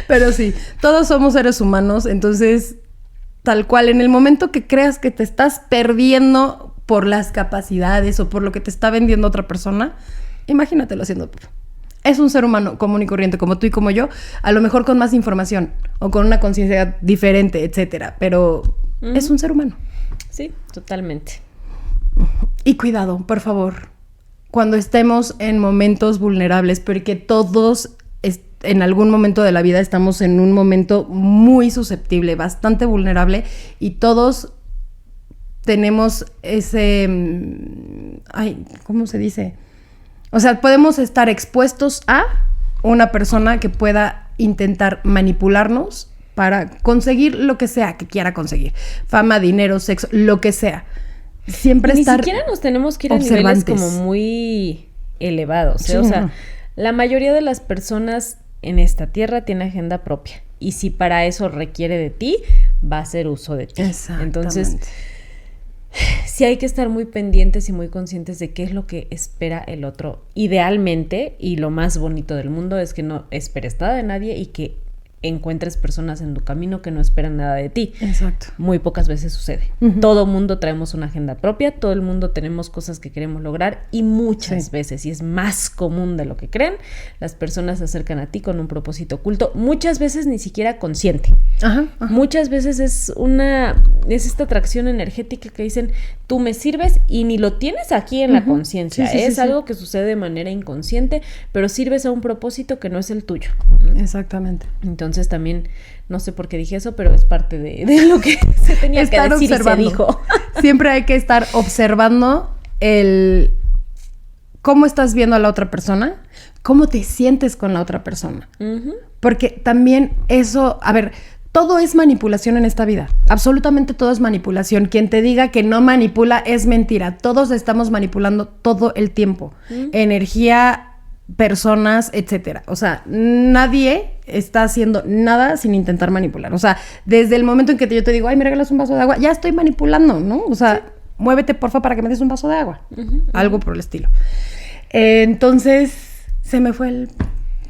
Pero sí, todos somos seres humanos, entonces, tal cual, en el momento que creas que te estás perdiendo por las capacidades o por lo que te está vendiendo otra persona, imagínatelo haciendo popó. Es un ser humano común y corriente, como tú y como yo, a lo mejor con más información o con una conciencia diferente, etcétera, pero es un ser humano. Sí, totalmente. Y cuidado, por favor, cuando estemos en momentos vulnerables, porque todos en algún momento de la vida estamos en un momento muy susceptible, bastante vulnerable, y todos tenemos ese... Ay, ¿cómo se dice? O sea, podemos estar expuestos a una persona que pueda intentar manipularnos para conseguir lo que sea que quiera conseguir. Fama, dinero, sexo, lo que sea. Siempre estar ni siquiera nos tenemos que ir a niveles como muy elevados. Sí, o sea, la mayoría de las personas en esta tierra tiene agenda propia. Y si para eso requiere de ti, va a hacer uso de ti. Entonces... sí hay que estar muy pendientes y muy conscientes de qué es lo que espera el otro. Idealmente, y lo más bonito del mundo es que no esperes nada de nadie y que encuentres personas en tu camino que no esperan nada de ti. Exacto. Muy pocas veces sucede. Todo mundo traemos una agenda propia, todo el mundo tenemos cosas que queremos lograr y muchas veces, y es más común de lo que creen, las personas se acercan a ti con un propósito oculto, muchas veces ni siquiera consciente. Muchas veces es esta atracción energética que dicen, tú me sirves y ni lo tienes aquí en la conciencia. Es algo que sucede de manera inconsciente, pero sirves a un propósito que no es el tuyo. Exactamente. Entonces también, no sé por qué dije eso, pero es parte de lo que se tenía estar que decir observando. Y se dijo. Siempre hay que estar observando cómo estás viendo a la otra persona, cómo te sientes con la otra persona. Porque también eso, a ver, todo es manipulación en esta vida. Absolutamente todo es manipulación. Quien te diga que no manipula es mentira. Todos estamos manipulando todo el tiempo. Energía, personas, etcétera. O sea, nadie está haciendo nada sin intentar manipular. O sea, desde el momento en que yo te digo, ay, me regalas un vaso de agua, ya estoy manipulando, ¿no? O sea, muévete, porfa, para que me des un vaso de agua. Algo por el estilo. Entonces, se me fue el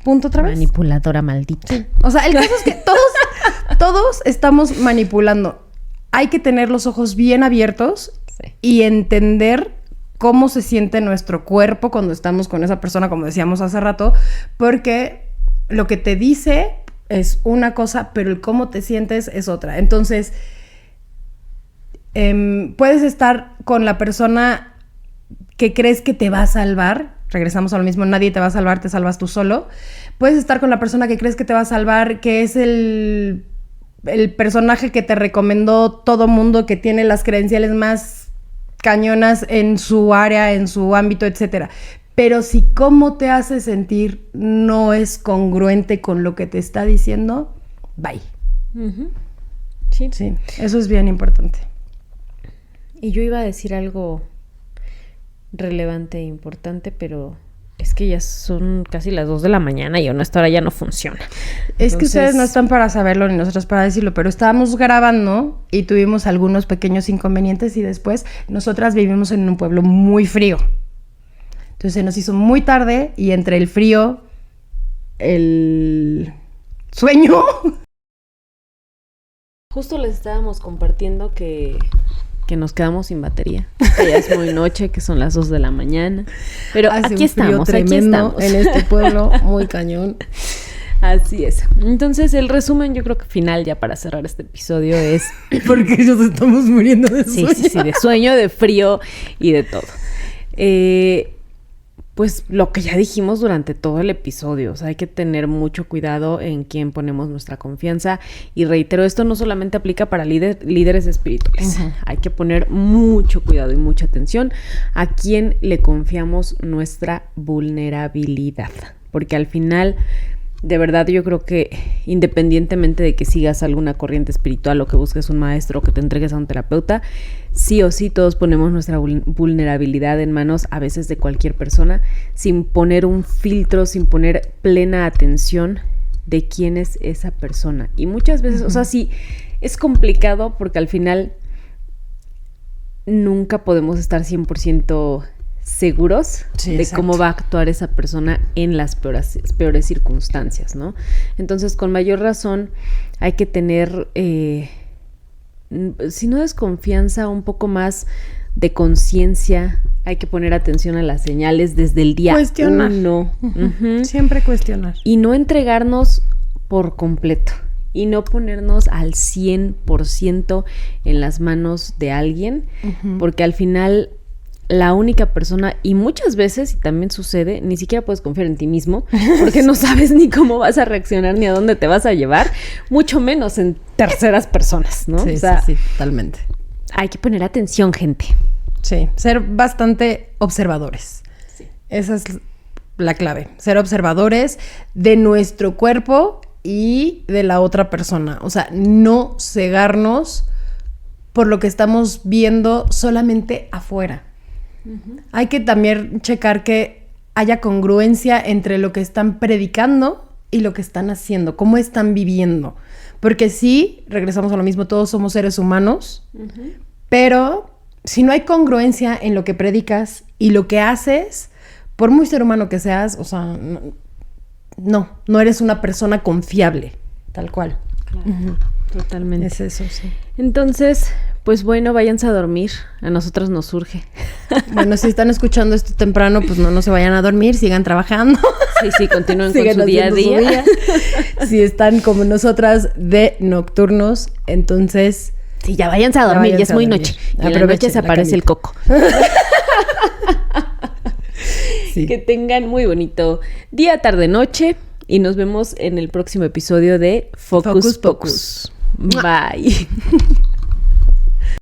punto otra vez. Manipuladora maldita. Sí. O sea, el caso es que todos estamos manipulando. Hay que tener los ojos bien abiertos y entender cómo se siente nuestro cuerpo cuando estamos con esa persona, como decíamos hace rato, porque lo que te dice es una cosa, pero el cómo te sientes es otra. Entonces, puedes estar con la persona que crees que te va a salvar. Regresamos a lo mismo, nadie te va a salvar, te salvas tú solo. Puedes estar con la persona que crees que te va a salvar, que es el personaje que te recomendó todo mundo, que tiene las credenciales más cañonas en su área, en su ámbito, etcétera. Pero si cómo te hace sentir no es congruente con lo que te está diciendo, bye. Sí, eso es bien importante. Y yo iba a decir algo relevante e importante, pero es que ya son casi las 2 de la mañana y aún a esta hora ya no funciona. Es que ustedes no están para saberlo ni nosotros para decirlo, pero estábamos grabando y tuvimos algunos pequeños inconvenientes y después nosotras vivimos en un pueblo muy frío. Entonces se nos hizo muy tarde y entre el frío, el sueño. Justo les estábamos compartiendo que nos quedamos sin batería. Que ya es muy noche, que son las 2 de la mañana. Pero hace aquí un frío tremendo en este pueblo, muy cañón. Así es. Entonces, el resumen, yo creo que final ya para cerrar este episodio es... Porque nos estamos muriendo de sueño. Sí, de sueño, de frío y de todo. Pues lo que ya dijimos durante todo el episodio, o sea, hay que tener mucho cuidado en quién ponemos nuestra confianza y reitero, esto no solamente aplica para líderes espirituales, hay que poner mucho cuidado y mucha atención a quién le confiamos nuestra vulnerabilidad, porque al final, de verdad yo creo que independientemente de que sigas alguna corriente espiritual o que busques un maestro o que te entregues a un terapeuta, sí o sí todos ponemos nuestra vulnerabilidad en manos a veces de cualquier persona sin poner un filtro, sin poner plena atención de quién es esa persona. Y muchas veces, o sea, sí, es complicado porque al final nunca podemos estar 100% seguros de cómo va a actuar esa persona en las peores circunstancias, ¿no? Entonces, con mayor razón, hay que tener, si no desconfianza, un poco más de conciencia. Hay que poner atención a las señales desde el día cuestionar. 1. Siempre cuestionar. Y no entregarnos por completo. Y no ponernos al 100% en las manos de alguien, porque al final la única persona, y muchas veces, y también sucede, ni siquiera puedes confiar en ti mismo, porque no sabes ni cómo vas a reaccionar ni a dónde te vas a llevar, mucho menos en terceras personas, ¿no? Sí, o sea, sí, totalmente. Hay que poner atención, gente. Sí, ser bastante observadores. Sí. Esa es la clave, ser observadores de nuestro cuerpo y de la otra persona. O sea, no cegarnos por lo que estamos viendo solamente afuera. Hay que también checar que haya congruencia entre lo que están predicando y lo que están haciendo, cómo están viviendo. Porque sí, regresamos a lo mismo, todos somos seres humanos, pero si no hay congruencia en lo que predicas y lo que haces, por muy ser humano que seas, o sea, no eres una persona confiable. tal cual. Claro. Totalmente. Es eso, sí. Entonces, pues bueno, váyanse a dormir. A nosotros nos surge. Bueno, si están escuchando esto temprano, pues no se vayan a dormir, sigan trabajando. Sí, continúen con su día a día. Si están como nosotras de nocturnos, entonces... Sí, ya váyanse a dormir, ya es muy noche. Y en la noche se aparece el coco. Sí. Que tengan muy bonito día, tarde, noche. Y nos vemos en el próximo episodio de Focus Pocus. Bye.